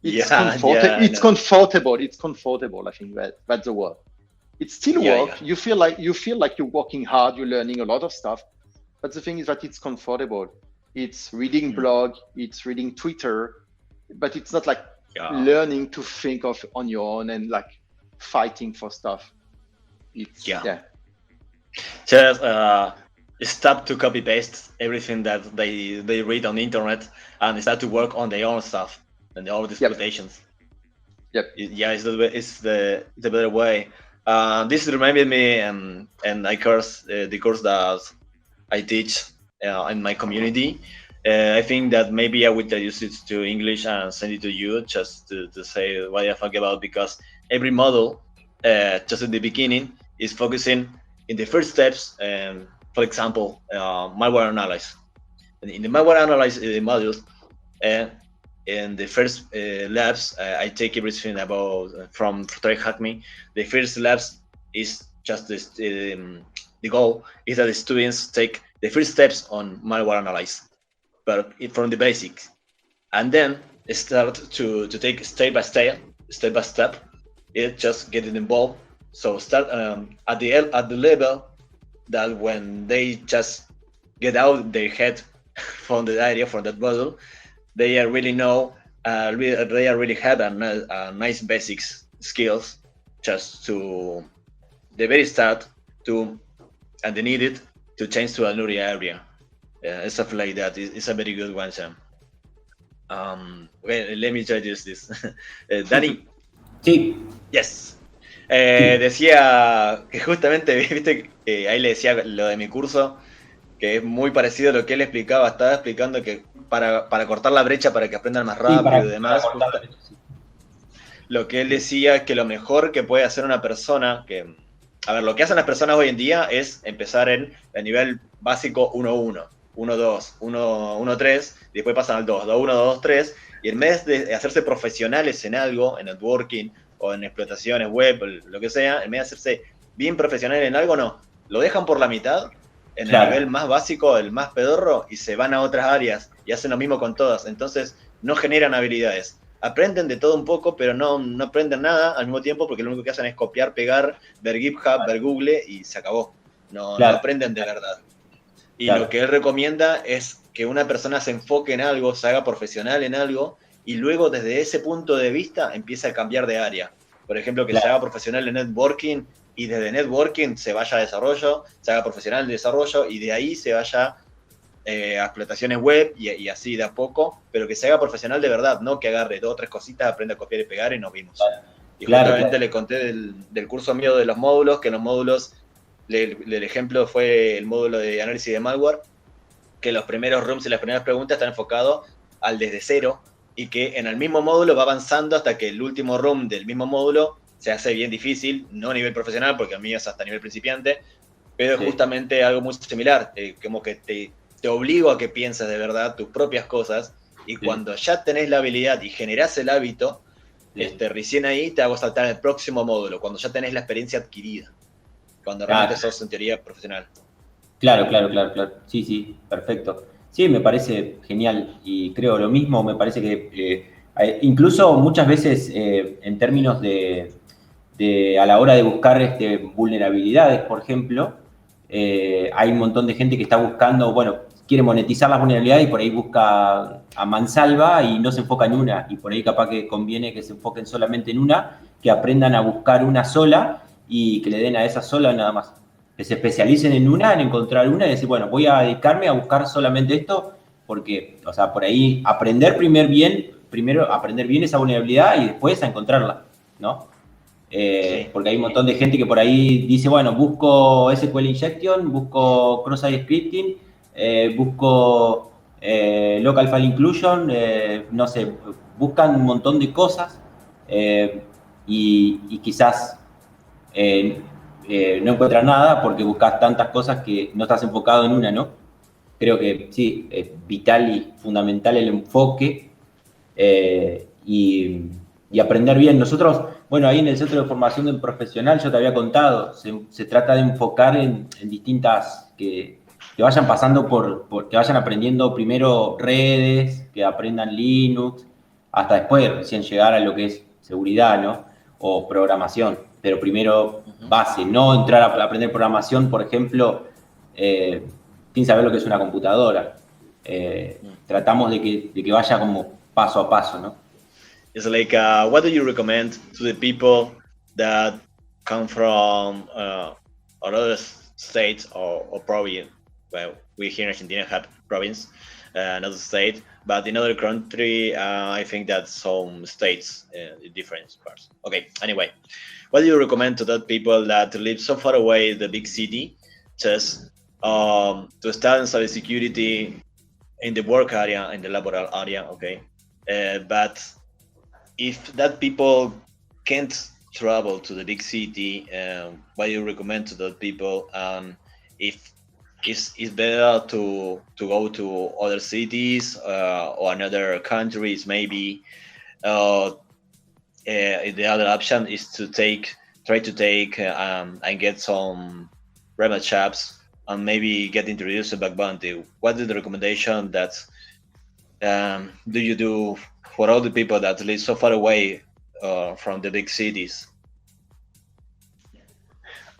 It's comfortable. It's comfortable. I think that's the word. It's still work. Yeah. You feel like you're working hard. You're learning a lot of stuff. But the thing is that it's comfortable. It's reading blog. It's reading Twitter. But it's not like learning to think of on your own and like fighting for stuff. It's Just stop to copy paste everything that they read on the internet and start to work on their own stuff and all these expectations. It's the better way. This reminded me, and I curse the course that I teach in my community. I think that maybe I will traduce it to English and send it to you just to say what I think about, because every model, just at the beginning, is focusing in the first steps. For example, malware analysis. In the malware analysis modules, in the first labs, I take everything about from Try Hack Me. The first labs is just this, the goal is that the students take the first steps on malware analysis, but from the basics, and then start to take step by step. It just getting involved. So start at the level that when they just get out their head from the idea, from that model, they are really know, they are really have a nice basics skills just to the very start to, and they need it to change to another area. Stuff like that. It's a very good one, Sam. Okay, let me try this. Dani. Sí. Yes. Decía que justamente, viste, ahí le decía lo de mi curso, que es muy parecido a lo que él explicaba. Estaba explicando que para cortar la brecha, para que aprendan más rápido y demás. Lo que él decía es que lo mejor que puede hacer una persona, lo que hacen las personas hoy en día es empezar en el nivel básico 1-1, 1-2, 1-3, y después pasan al 2, 2-1, 2-3, y en vez de hacerse profesionales en algo, en networking o en explotaciones web, lo que sea, en vez de hacerse bien profesional en algo, no, lo dejan por la mitad, en el nivel más básico, el más pedorro, y se van a otras áreas y hacen lo mismo con todas. Entonces no generan habilidades. Aprenden de todo un poco, pero no aprenden nada al mismo tiempo, porque lo único que hacen es copiar, pegar, ver GitHub, ver Google y se acabó. No aprenden de verdad. Y lo que él recomienda es que una persona se enfoque en algo, se haga profesional en algo, y luego desde ese punto de vista empiece a cambiar de área. Por ejemplo, que se haga profesional en networking y desde networking se vaya a desarrollo, se haga profesional en desarrollo y de ahí se vaya a explotaciones web y así de a poco, pero que se haga profesional de verdad, no que agarre 2 o 3 cositas, aprenda a copiar y pegar y nos vimos. Y justamente le conté del curso mío de los módulos, que los módulos, el ejemplo fue el módulo de análisis de malware, que los primeros rooms y las primeras preguntas están enfocados al desde cero, y que en el mismo módulo va avanzando hasta que el último room del mismo módulo se hace bien difícil, no a nivel profesional, porque a mí es hasta nivel principiante, pero es justamente algo muy similar, como que te obligo a que pienses de verdad tus propias cosas, y cuando ya tenés la habilidad y generás el hábito, recién ahí te hago saltar el próximo módulo, cuando ya tenés la experiencia adquirida, cuando realmente sos en teoría profesional. Claro. Sí, perfecto. Sí, me parece genial y creo lo mismo. Me parece que incluso muchas veces en términos de a la hora de buscar vulnerabilidades, por ejemplo, hay un montón de gente que está buscando, quiere monetizar las vulnerabilidades y por ahí busca a mansalva y no se enfoca en una. Y por ahí capaz que conviene que se enfoquen solamente en una, que aprendan a buscar una sola y que le den a esa sola nada más. Que se especialicen en una, en encontrar una y decir, voy a dedicarme a buscar solamente esto, porque, por ahí aprender primero aprender bien esa vulnerabilidad y después a encontrarla, ¿no? Porque hay un montón de gente que por ahí dice, busco SQL Injection, busco Cross-Site Scripting, busco Local File Inclusion, no sé, buscan un montón de cosas y quizás no encuentras nada porque buscas tantas cosas que no estás enfocado en una, ¿no? Creo que sí, es vital y fundamental el enfoque y y aprender bien. Nosotros, bueno, ahí en el Centro de Formación del Profesional, yo te había contado, se trata de enfocar en distintas, que vayan pasando que vayan aprendiendo primero redes, que aprendan Linux, hasta después recién llegar a lo que es seguridad, ¿no? O programación, pero primero base, no entrar a aprender programación, por ejemplo, sin saber lo que es una computadora. Tratamos de que vaya como paso a paso, ¿no? It's like, what do you recommend to the people that come from other states or province? Well, we here in Argentina have province, not a state, but in other country, I think that some states in different parts. Okay, anyway, what do you recommend to that people that live so far away the big city, just to study in cybersecurity in the work area, in the laboral area, okay, but if that people can't travel to the big city, what do you recommend to those people? If it's better to go to other cities or another countries, maybe. The other option is to try to take and get some remote jobs and maybe get introduced to bug bounty. What is the recommendation that do you do for all the people that live so far away from the big cities?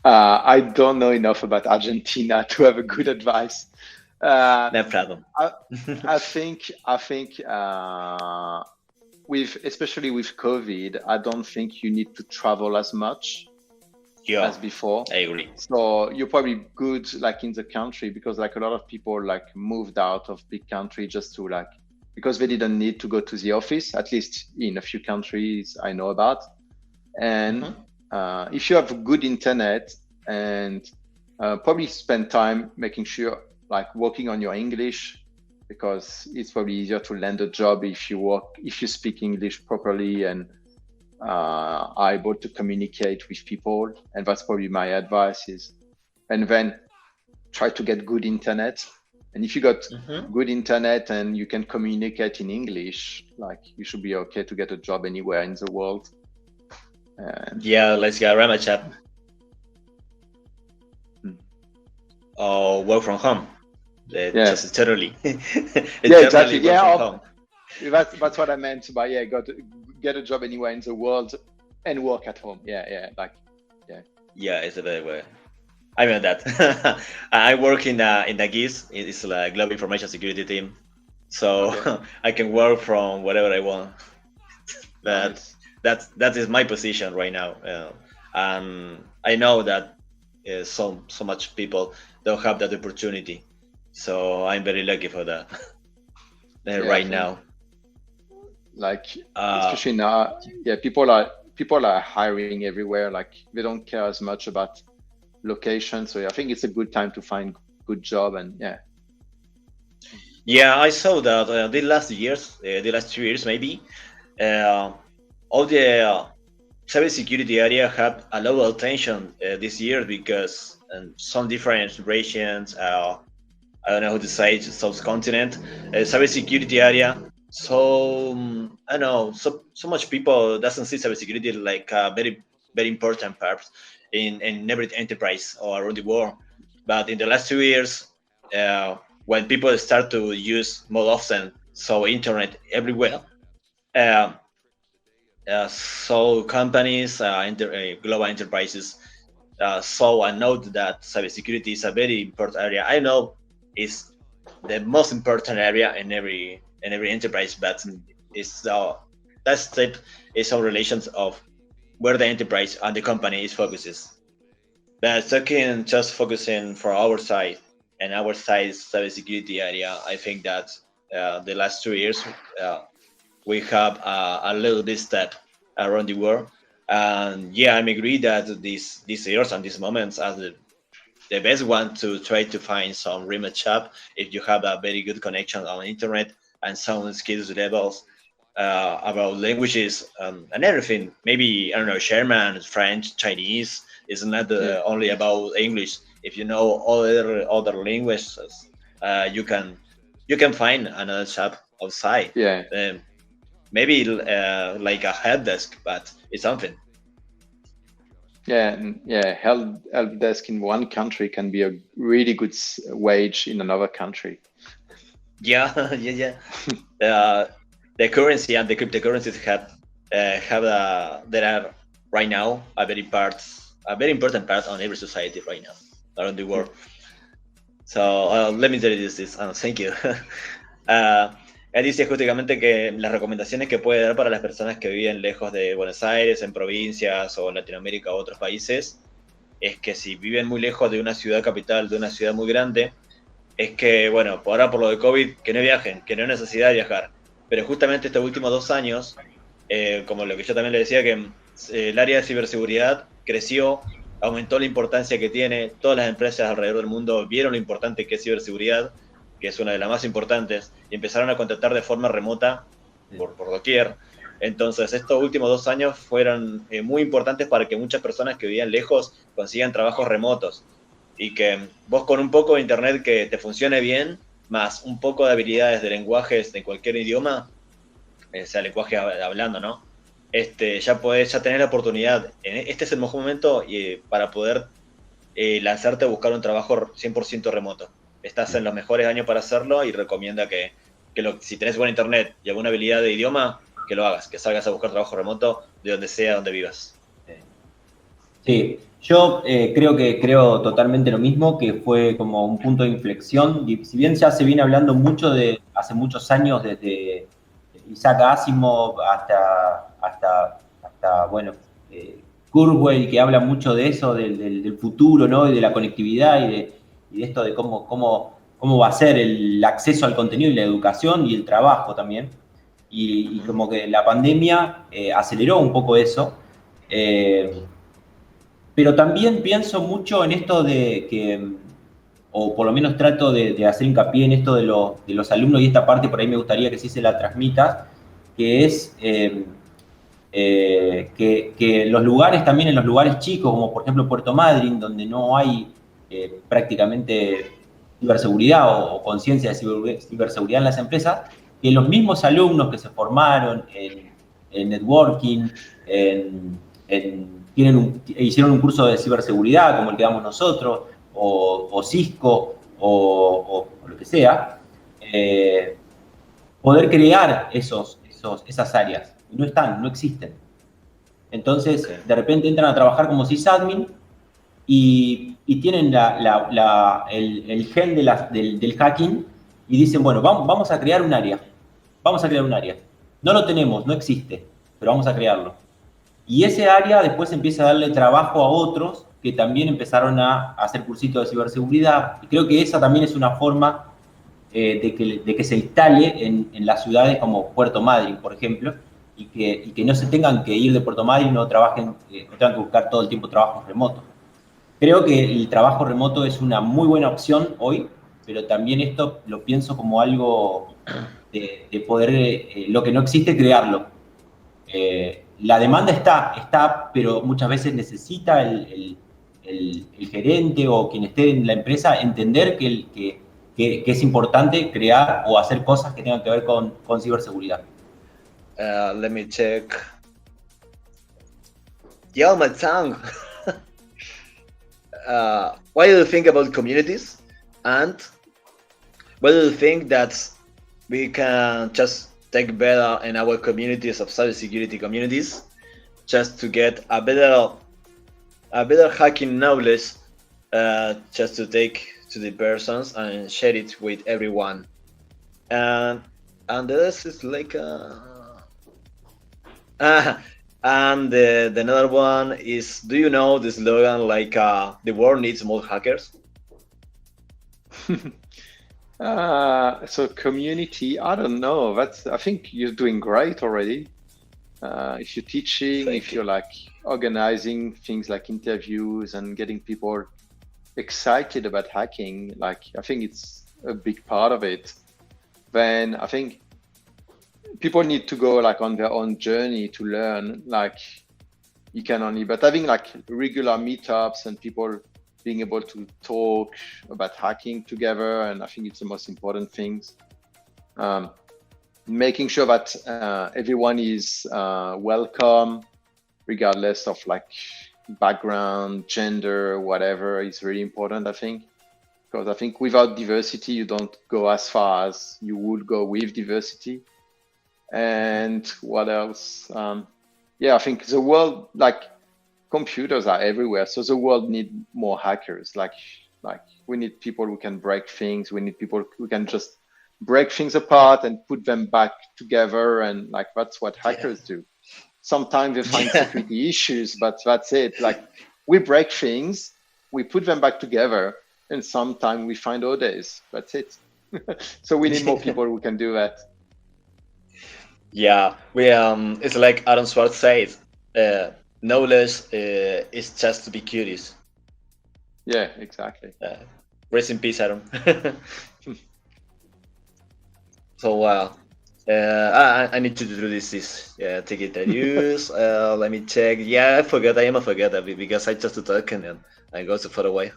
I don't know enough about Argentina to have a good advice. No problem. I think especially with COVID, I don't think you need to travel as much as before. I agree. So you're probably good like in the country, because like a lot of people like moved out of big country just to like, because they didn't need to go to the office, at least in a few countries I know about. And if you have good internet and probably spend time making sure like working on your English, because it's probably easier to land a job if you speak English properly and are able to communicate with people. And that's probably my advice is, and then try to get good internet. And if you got good internet and you can communicate in English, like you should be okay to get a job anywhere in the world. Yeah, let's get a chat. Or work from home. Just totally. Exactly. Yeah, that's what I meant by get a job anywhere in the world and work at home. Yeah, it's a better way. I mean that. I work in the GIS. It's a global information security team, so I can work from wherever I want. But that is my position right now, and I know that so much people don't have that opportunity. So I'm very lucky for that right now. Like especially now, people are hiring everywhere. Like they don't care as much about location. So I think it's a good time to find good job and Yeah, I saw that the last 2 years maybe, all the cybersecurity area had a lot of attention this year because some different regions. I don't know how to say it, subcontinent, cybersecurity area. So I don't know, so much people doesn't see cybersecurity like a very very important part in every enterprise or around the world. But in the last 2 years, when people start to use more often, so internet everywhere, so companies, global enterprises, saw and note that cybersecurity is a very important area. I know it's the most important area in every enterprise, but it's that step is on relations of where the enterprise and the company is focuses. But talking just focusing for our side and our side's cybersecurity area, I think that the last 2 years we have a little bit step around the world, and I agree that these years and these moments are the best one to try to find some remote job if you have a very good connection on internet and some skills levels about languages and everything. Maybe I don't know, German, French, Chinese. It's not only about English. If you know other languages, you can find another job outside. maybe like a help desk, but it's something. Yeah. Help desk in one country can be a really good wage in another country. Yeah, yeah. The currency and the cryptocurrencies there are right now a very important part on every society right now around the world. So let me introduce this. Thank you. Él dice justamente que las recomendaciones que puede dar para las personas que viven lejos de Buenos Aires, en provincias o en Latinoamérica o otros países, es que si viven muy lejos de una ciudad capital, de una ciudad muy grande, es que, bueno, ahora por lo de COVID, que no viajen, que no hay necesidad de viajar. Pero justamente estos últimos 2 años, como lo que yo también le decía, que el área de ciberseguridad creció, aumentó la importancia que tiene, todas las empresas alrededor del mundo vieron lo importante que es ciberseguridad, que es una de las más importantes, y empezaron a contratar de forma remota por doquier. Entonces, estos últimos 2 años fueron muy importantes para que muchas personas que vivían lejos consigan trabajos remotos. Y que vos con un poco de internet que te funcione bien, más un poco de habilidades de lenguajes de cualquier idioma, sea lenguaje hablando, ¿no? Ya tener la oportunidad. Este es el mejor momento para poder lanzarte a buscar un trabajo 100% remoto. Estás en los mejores años para hacerlo y recomienda que si tenés buen internet y alguna habilidad de idioma, que lo hagas, que salgas a buscar trabajo remoto de donde sea, donde vivas. Sí, yo creo totalmente lo mismo, que fue como un punto de inflexión. Si bien ya se viene hablando mucho de hace muchos años, desde Isaac Asimov hasta bueno, Kurzweil, que habla mucho de eso, del futuro, ¿no? Y de la conectividad y de esto de cómo va a ser el acceso al contenido y la educación y el trabajo también. Y como que la pandemia aceleró un poco eso. Pero también pienso mucho en esto de que, o por lo menos trato de hacer hincapié en esto de los alumnos, y esta parte por ahí me gustaría que sí se la transmitas, que es que los lugares, también en los lugares chicos, como por ejemplo Puerto Madryn, donde no hay prácticamente ciberseguridad o conciencia de ciberseguridad en las empresas, que los mismos alumnos que se formaron en networking, hicieron un curso de ciberseguridad como el que damos nosotros, o Cisco, o lo que sea, poder crear esas áreas. No existen. Entonces, de repente entran a trabajar como sysadmin y tienen el gen del hacking y dicen, bueno, vamos a crear un área. No lo tenemos, no existe, pero vamos a crearlo. Y ese área después empieza a darle trabajo a otros que también empezaron a hacer cursitos de ciberseguridad. Y creo que esa también es una forma de que se instale en las ciudades como Puerto Madryn, por ejemplo, y que no se tengan que ir de Puerto Madryn o tengan que buscar todo el tiempo trabajos remotos. Creo que el trabajo remoto es una muy buena opción hoy, pero también esto lo pienso como algo de poder, lo que no existe, crearlo. La demanda está, pero muchas veces necesita el gerente o quien esté en la empresa entender que es importante crear o hacer cosas que tengan que ver con ciberseguridad. Let me check. Yeah, my tongue. What do you think about communities? And what do you think that we can just take better in our communities of cybersecurity communities, just to get a better hacking knowledge, just to take to the persons and share it with everyone. And this is like and the another one is, do you know the slogan like the world needs more hackers? So community, I don't know. I think you're doing great already. If you're teaching, if you're like organizing things like interviews and getting people excited about hacking, like I think it's a big part of it. Then I think people need to go like on their own journey to learn. Like you can only, but having like regular meetups and people being able to talk about hacking together, and I think it's the most important things. making sure that everyone is welcome, regardless of like background, gender, whatever, is really important, I think. Because I think without diversity, you don't go as far as you would go with diversity. And what else? Yeah, I think the world, like computers are everywhere, so the world need more hackers. Like we need people who can break things. We need people who can just break things apart and put them back together. And like that's what hackers do. Sometimes they find security issues, but that's it. Like we break things, we put them back together, and sometimes we find others. That's it. So we need more people who can do that. Yeah, we it's like Aaron Swartz says, knowledge is just to be curious. Yeah, exactly. Rest in peace, Aaron. So I need to do this ticket I use. Let me check. Yeah, I forgot. I am a forgetter because I just talk and I go so far away.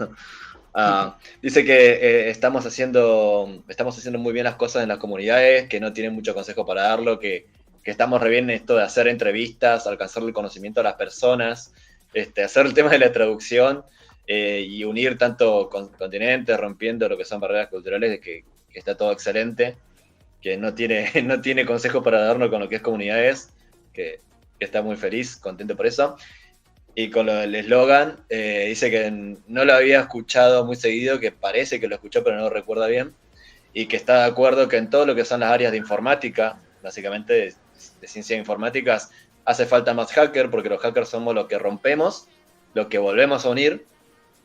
Dice que estamos haciendo muy bien las cosas en las comunidades, que no tienen mucho consejo para darlo, que estamos re bien en esto de hacer entrevistas, alcanzar el conocimiento de las personas, hacer el tema de la traducción y unir tanto continentes, rompiendo lo que son barreras culturales, de que está todo excelente, que no tiene consejo para darnos con lo que es comunidades, que está muy feliz, contento por eso. Y con lo del eslogan, dice que no lo había escuchado muy seguido, que parece que lo escuchó pero no lo recuerda bien, y que está de acuerdo que en todo lo que son las áreas de informática, básicamente de ciencias informáticas, hace falta más hacker, porque los hackers somos los que rompemos, los que volvemos a unir,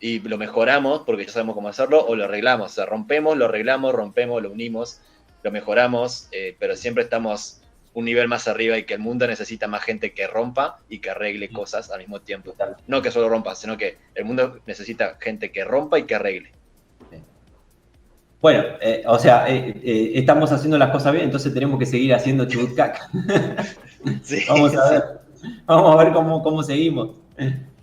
y lo mejoramos porque ya sabemos cómo hacerlo, o lo arreglamos. O sea, rompemos, lo arreglamos, rompemos, lo unimos, lo mejoramos, pero siempre estamos un nivel más arriba y que el mundo necesita más gente que rompa y que arregle cosas al mismo tiempo. No que solo rompa, sino que el mundo necesita gente que rompa y que arregle. Bueno, o sea, estamos haciendo las cosas bien, entonces tenemos que seguir haciendo chubutcac. Sí, vamos a ver cómo seguimos.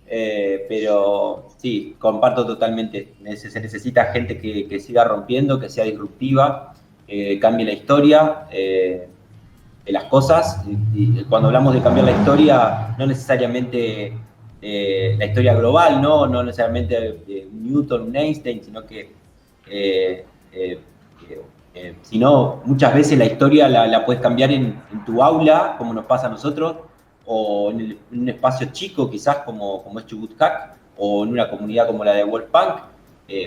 Pero sí, comparto totalmente. Se necesita gente que siga rompiendo, que sea disruptiva, cambie la historia de las cosas. Y cuando hablamos de cambiar la historia, no necesariamente la historia global, no necesariamente Newton, un Einstein, sino que sino muchas veces la historia la puedes cambiar en tu aula, como nos pasa a nosotros, o en un espacio chico, quizás como es Chubut-Hack, o en una comunidad como la de Wolfpunk.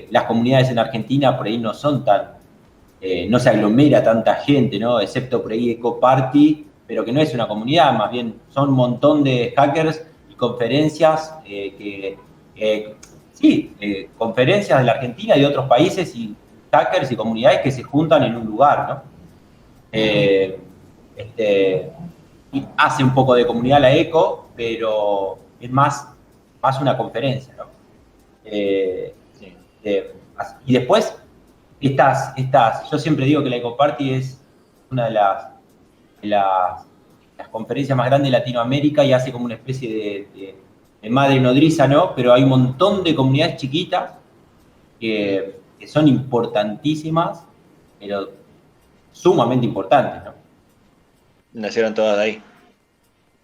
Las comunidades en Argentina por ahí no son tan, no se aglomera tanta gente, ¿no? Excepto por ahí Eco Party, pero que no es una comunidad, más bien son un montón de hackers y conferencias conferencias de la Argentina y de otros países y hackers y comunidades que se juntan en un lugar, ¿no? Y hace un poco de comunidad la ECO, pero es más una conferencia, ¿no? Y después, yo siempre digo que la ECO Party es una de las conferencias más grandes de Latinoamérica y hace como una especie de madre nodriza, ¿no? Pero hay un montón de comunidades chiquitas que son importantísimas, pero sumamente importantes, ¿no? Nacieron todas de ahí.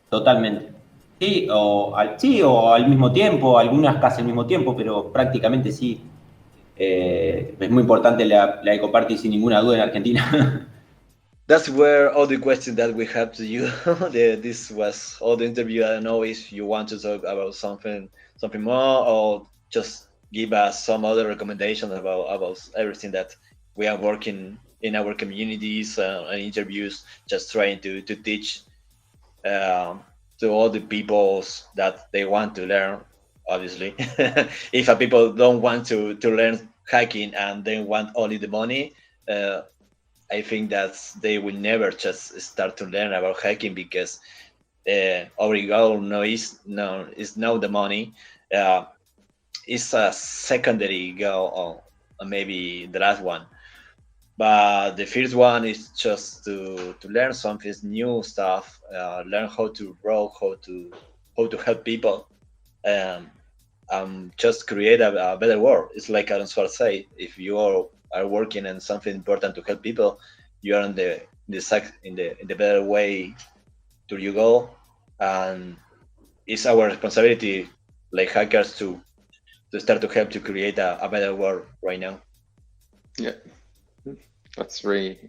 Totalmente. Sí, o al mismo tiempo, algunas casi al mismo tiempo, pero prácticamente sí. Es muy importante la Eco Party sin ninguna duda en Argentina. That's where all the questions that we have to you. This was all the interview. I don't know if you want to talk about something more, or just give us some other recommendations about everything that we are working in our communities and interviews, just trying to teach to all the people that they want to learn. Obviously, if people don't want to learn hacking and they want only the money, I think that they will never just start to learn about hacking, because our goal is not the money. It's a secondary goal, or maybe the last one. But the first one is just to learn something new stuff, learn how to grow, how to help people, just create a better world. It's like Aaron Swartz say, if you are working on something important to help people, you are in the better way to you go, and it's our responsibility, like hackers, to start to help to create a better world right now. Yeah, that's very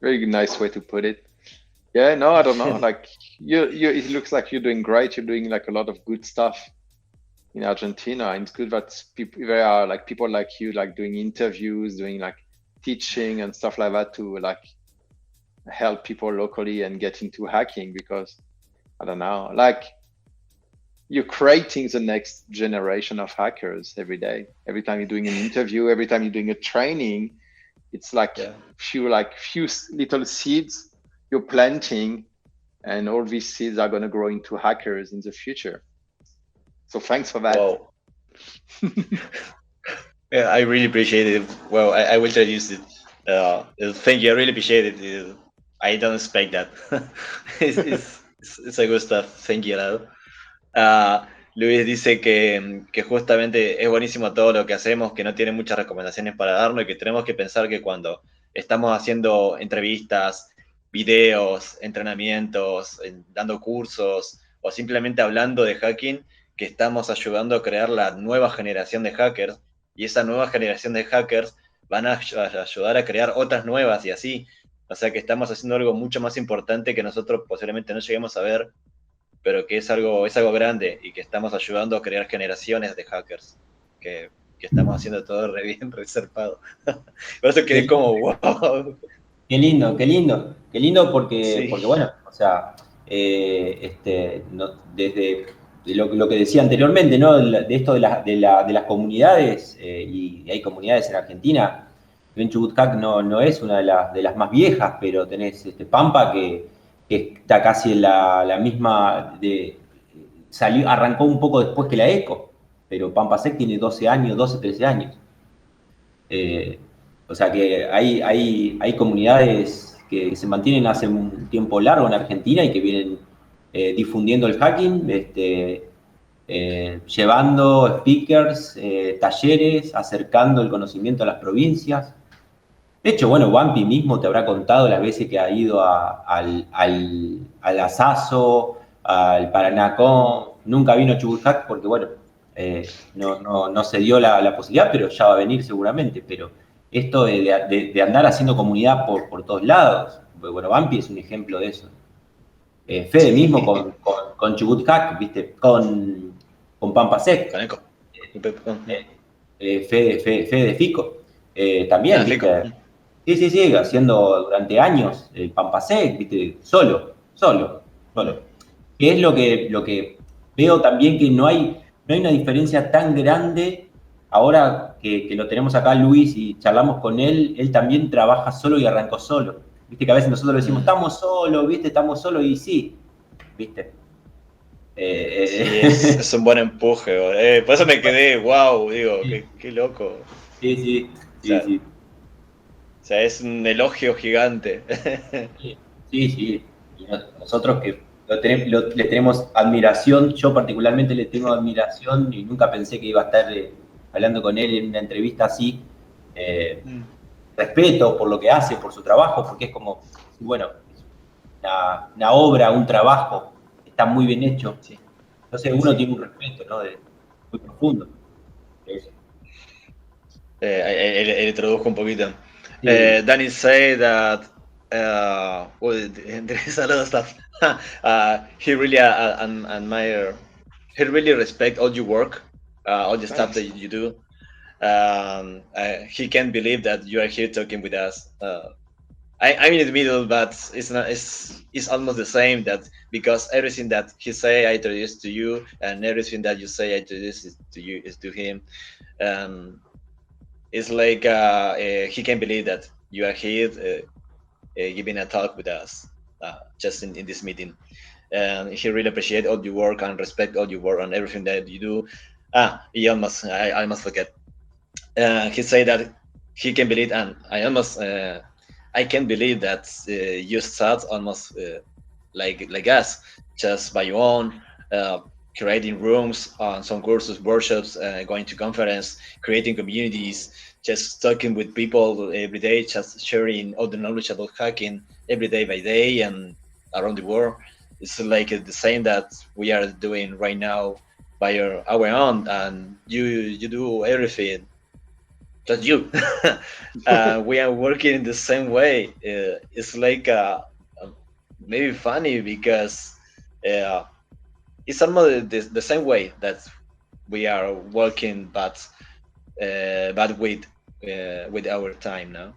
very nice way to put it. Yeah, no, I don't know. Like you, it looks like you're doing great. You're doing like a lot of good stuff in Argentina, and it's good that there are like people like you, like doing interviews, doing like teaching and stuff like that to like help people locally and get into hacking. Because I don't know, like you're creating the next generation of hackers every day. Every time you're doing an interview, every time you're doing a training, it's like few little seeds you're planting, and all these seeds are going to grow into hackers in the future. So thanks for that. Wow. Yeah, I really appreciate it. Well, I will try to use it. Thank you. I really appreciate it. I don't expect that. It's a good stuff. Thank you, Lado. Luis dice que justamente es buenísimo todo lo que hacemos, que no tiene muchas recomendaciones para darnos y que tenemos que pensar que cuando estamos haciendo entrevistas, videos, entrenamientos, dando cursos o simplemente hablando de hacking, que estamos ayudando a crear la nueva generación de hackers, y esa nueva generación de hackers van a ayudar a crear otras nuevas y así. O sea que estamos haciendo algo mucho más importante que nosotros posiblemente no lleguemos a ver, pero que es algo grande y que estamos ayudando a crear generaciones de hackers, que estamos haciendo todo re bien reservado. Por eso quedé como, wow. Qué lindo porque bueno, o sea, desde lo que decía anteriormente, ¿no? De esto de las comunidades, y hay comunidades en Argentina. Venture Good Hack no es una de las más viejas, pero tenés Pampa que está casi en la misma, arrancó un poco después que la Eco, pero Pampa Sec tiene 12 años, 12, 13 años. O sea que hay comunidades que se mantienen hace un tiempo largo en Argentina y que vienen difundiendo el hacking, llevando speakers, talleres, acercando el conocimiento a las provincias. De hecho, bueno, Wampi mismo te habrá contado las veces que ha ido al Asazo, al Paranacón. Nunca vino a Chubut porque, bueno, no se dio la posibilidad, pero ya va a venir seguramente. Pero esto de andar haciendo comunidad por todos lados, bueno, Wampi es un ejemplo de eso. Fede mismo con Chubut Hack, ¿viste? Con Pampa Sec. Con Eco. Fede de Fico. También, ¿viste? Sí, haciendo durante años el Pampasec, ¿viste? Solo. Que es lo que veo también, que no hay una diferencia tan grande. Ahora que lo tenemos acá Luis y charlamos con él también trabaja solo y arrancó solo. Viste que a veces nosotros le decimos, estamos solos, ¿viste? Estamos solos, y sí, ¿viste? Sí, es un buen empuje. Por eso me quedé, wow, digo, qué loco. Sí. O sea, es un elogio gigante. Sí. Y nosotros que le tenemos admiración, yo particularmente le tengo admiración y nunca pensé que iba a estar hablando con él en una entrevista así. Respeto por lo que hace, por su trabajo, porque es como, bueno, una obra, un trabajo, está muy bien hecho. Sí. Entonces uno tiene un respeto, ¿no? Muy profundo. Él introdujo un poquito. Sí. Danny said that there is a lot of stuff. He really admire. He really respect all your work, all the stuff that you do. He can't believe that you are here talking with us. I'm in the middle, but it's not. It's almost the same. That because everything that he say, I introduce to you, and everything that you say, I introduce to you is to him. It's like he can't believe that you are here giving a talk with us just in this meeting. And he really appreciate all your work and respect all your work and everything that you do. I almost forget. He said that he can believe, and I can't believe that you start almost like us, just by your own, creating rooms on some courses, workshops, going to conference, creating communities, just talking with people every day, just sharing all the knowledge about hacking every day by day and around the world. It's like the same that we are doing right now by our own, and you do everything. Just you. We are working in the same way. It's like maybe funny because uh, it's almost the same way that we are working, but with our time now,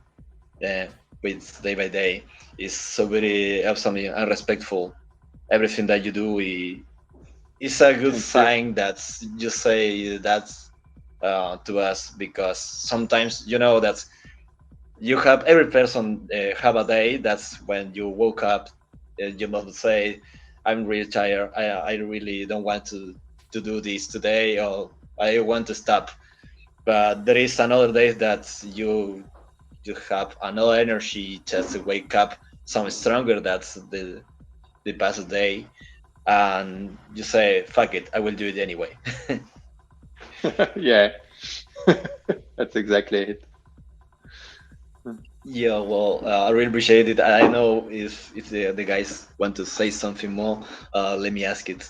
with day by day, is so very awesome and respectful. Everything that you do is a good Thank you. sign that you say that to us, because sometimes you know that you have every person have a day that's when you woke up, you must say, I'm really tired, I really don't want to do this today, or I want to stop. But there is another day that you have another energy just to wake up some stronger that's the past day, and you say, fuck it, I will do it anyway. Yeah, that's exactly it. Yeah, well, I really appreciate it. I know if the guys want to say something more, let me ask it.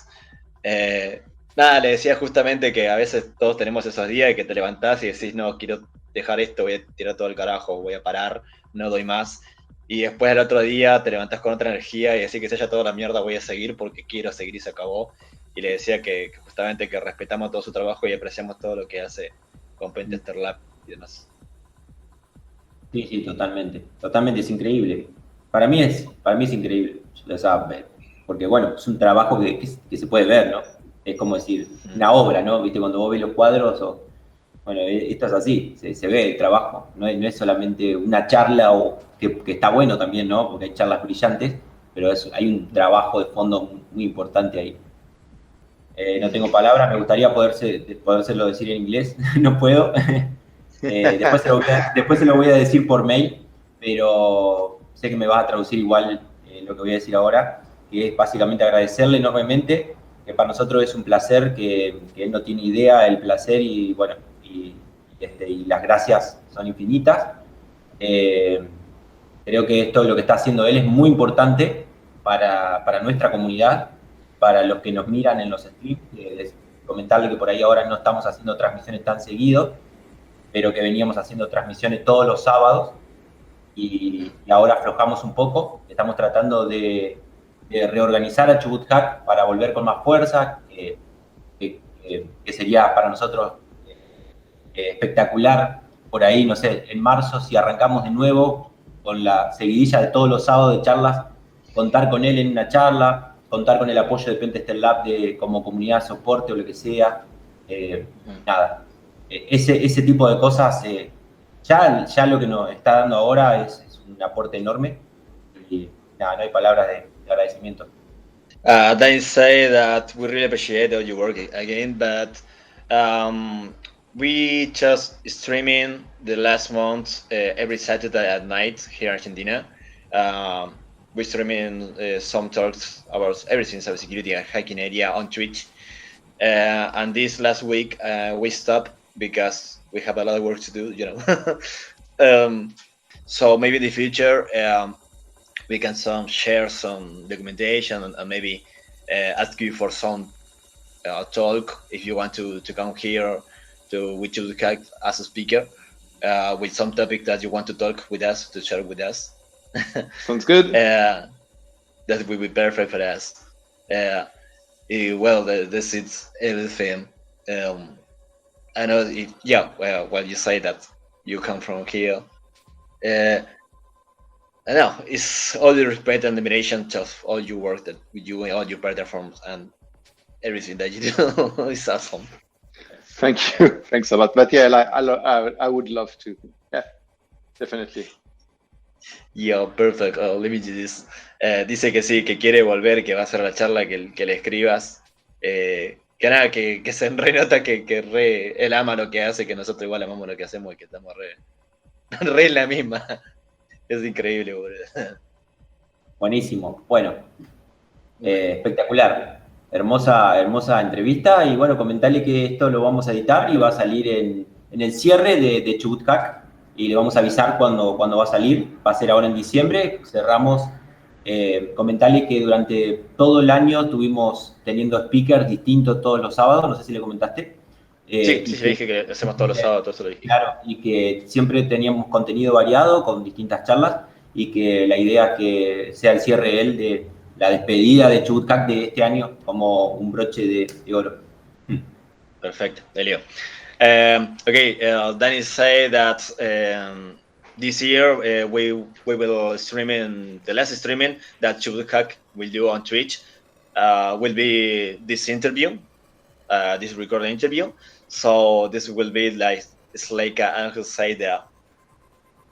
Nada, le decía justamente que a veces todos tenemos esos días que te levantás y decís, no, quiero dejar esto, voy a tirar todo el carajo, voy a parar, no doy más. Y después el otro día te levantás con otra energía y decís que se haya toda la mierda, voy a seguir porque quiero seguir y se acabó. Y le decía que justamente que respetamos todo su trabajo y apreciamos todo lo que hace con Pentesterlab y demás. Sí, sí, totalmente. Totalmente, es increíble. Para mí es increíble. O sea, porque bueno, es un trabajo que se puede ver, ¿no? Es como decir, una obra, ¿no? ¿Viste? Cuando vos ves los cuadros, bueno, esto es así, se ve el trabajo. No es solamente una charla que está bueno también, ¿no? Porque hay charlas brillantes, pero hay un trabajo de fondo muy importante ahí. No tengo palabras, me gustaría podérselo decir en inglés, no puedo. Después se lo voy a decir por mail, pero sé que me vas a traducir igual lo que voy a decir ahora, que es básicamente agradecerle enormemente, que para nosotros es un placer, que él no tiene idea el placer y bueno, y las gracias son infinitas. Creo que esto, lo que está haciendo él, es muy importante para nuestra comunidad, para los que nos miran en los streams. Comentarle que por ahí ahora no estamos haciendo transmisiones tan seguido, pero que veníamos haciendo transmisiones todos los sábados y ahora aflojamos un poco. Estamos tratando de reorganizar a Chubut Hack para volver con más fuerza, que sería para nosotros espectacular. Por ahí, no sé, en marzo, si arrancamos de nuevo con la seguidilla de todos los sábados de charlas, contar con él en una charla, contar con el apoyo de Pentesterlab como comunidad de soporte o lo que sea. Nada, ese tipo de cosas, ya lo que nos está dando ahora es un aporte enorme y nada, no hay palabras de agradecimiento. They say that we really appreciate all your work again, but we just streaming the last month every Saturday at night here in Argentina. We streaming some talks about everything cybersecurity and hacking area on Twitch. And this last week we stopped because we have a lot of work to do, you know. So maybe in the future we can share some documentation and maybe ask you for some talk if you want to come here with you as a speaker with some topic that you want to talk with us, to share with us. Sounds good. That would be perfect for us. Well, this is everything. I know, well, you say that you come from here. I know, it's all the respect and admiration of all your work that you and all your platforms and everything that you do is awesome. Thank you. Thanks a lot. But yeah, I would love to. Yeah, definitely. Yeah, perfect. Let me do this. Dice que sí, que quiere volver, que va a hacer la charla, que le escribas. Que nada, que se renota que él ama lo que hace, que nosotros igual amamos lo que hacemos y que estamos re en la misma. Es increíble, boludo. Buenísimo. Bueno, espectacular. Hermosa entrevista y bueno, comentarle que esto lo vamos a editar y va a salir en en el cierre de Chubut Hack y le vamos a avisar cuando va a salir. Va a ser ahora en diciembre. Cerramos. Comentarle que durante todo el año estuvimos teniendo speakers distintos todos los sábados. No sé si le comentaste. Sí, dije que hacemos todos los sábados, todo eso lo dije. Claro, y que siempre teníamos contenido variado con distintas charlas y que la idea es que sea el cierre él de la despedida de Chubut Hack de este año como un broche de oro. Perfecto, Elio. Okay, Danny said that this year we will streaming the last streaming that Chubut Hack will do on Twitch will be this interview, this recorded interview. So this will be like, it's like Angel said that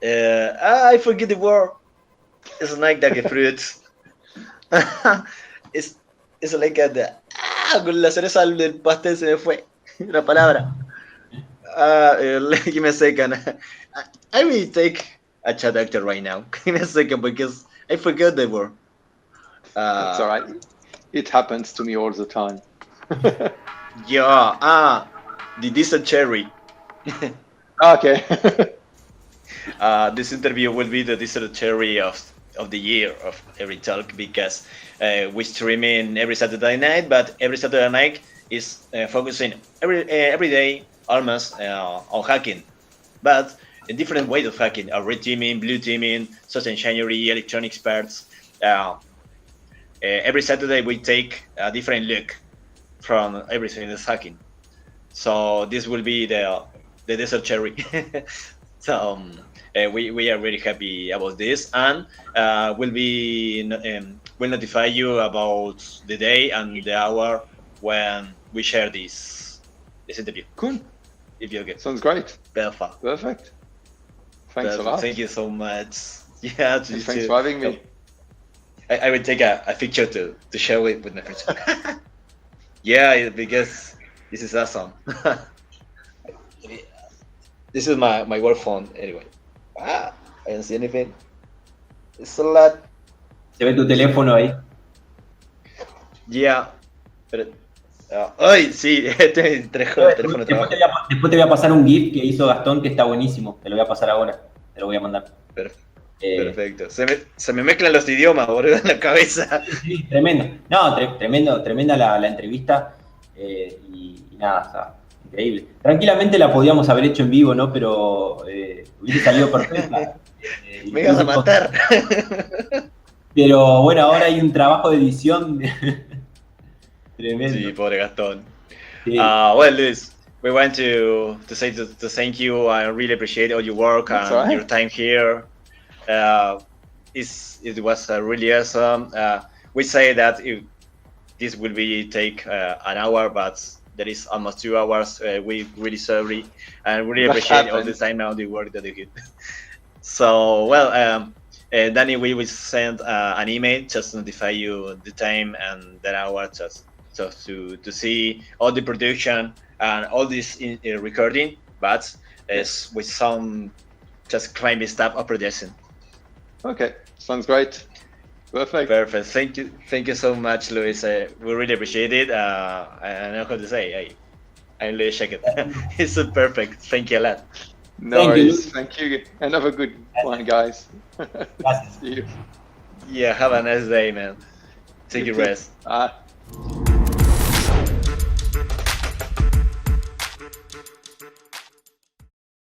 I forget the word. It's like the fruit. it's like con la cereza del pastel se me fue la palabra. Give me a second. I will take a chat actor right now. Give me a second because I forgot the word. It's all right. It happens to me all the time. Yeah. The Diesel Cherry. Okay. This interview will be the Diesel Cherry of the year of every talk because we streaming every Saturday night, but every Saturday night is focusing every day almost on hacking, but a different way of hacking: red teaming, blue teaming, social engineering, electronic experts. Every Saturday we take a different look from everything that's hacking. So this will be the Desert Cherry. So we are really happy about this, and we'll notify you about the day and the hour when we share this interview. Cool. If you get Sounds great. Perfect. Perfect. Thanks a lot. Thank you so much. Yeah. Thanks for having me. I will take a picture to share it with my friends. Yeah, because this is awesome. This is my work phone anyway. I don't see anything. It's a lot. Se ve tu teléfono ahí. Yeah. Pero, ¡ay! Sí, este teléfono Después te voy a pasar un GIF que hizo Gastón que está buenísimo. Te lo voy a pasar ahora. Te lo voy a mandar. Perfecto. Se me mezclan los idiomas, boludo, en la cabeza. Sí, tremendo. No, tremenda la entrevista. Y nada, o sea, increíble. Tranquilamente la podíamos haber hecho en vivo, ¿no? Pero hubiese salido perfecta. Me ibas a matar. Pero bueno, ahora hay un trabajo de edición tremendo. Sí, pobre Gastón. Sí. Well, Luis, we want to say to thank you. I really appreciate all your work and your time here. It was really awesome. We say that this will take an hour, but there is almost 2 hours. We really sorry and really appreciate all the time and all the work that you did. So, well, Danny, we will send an email just to notify you the time and the hour, just to see all the production and all this recording, but with some just climbing stuff of production. Okay, sounds great. Perfect. Thank you so much, Luis. We really appreciate it. I don't know how to say. I really check it. It's perfect. Thank you a lot. No worries. Thank you. And have a good one, guys. See you. Yeah, have a nice day, man. Take your rest.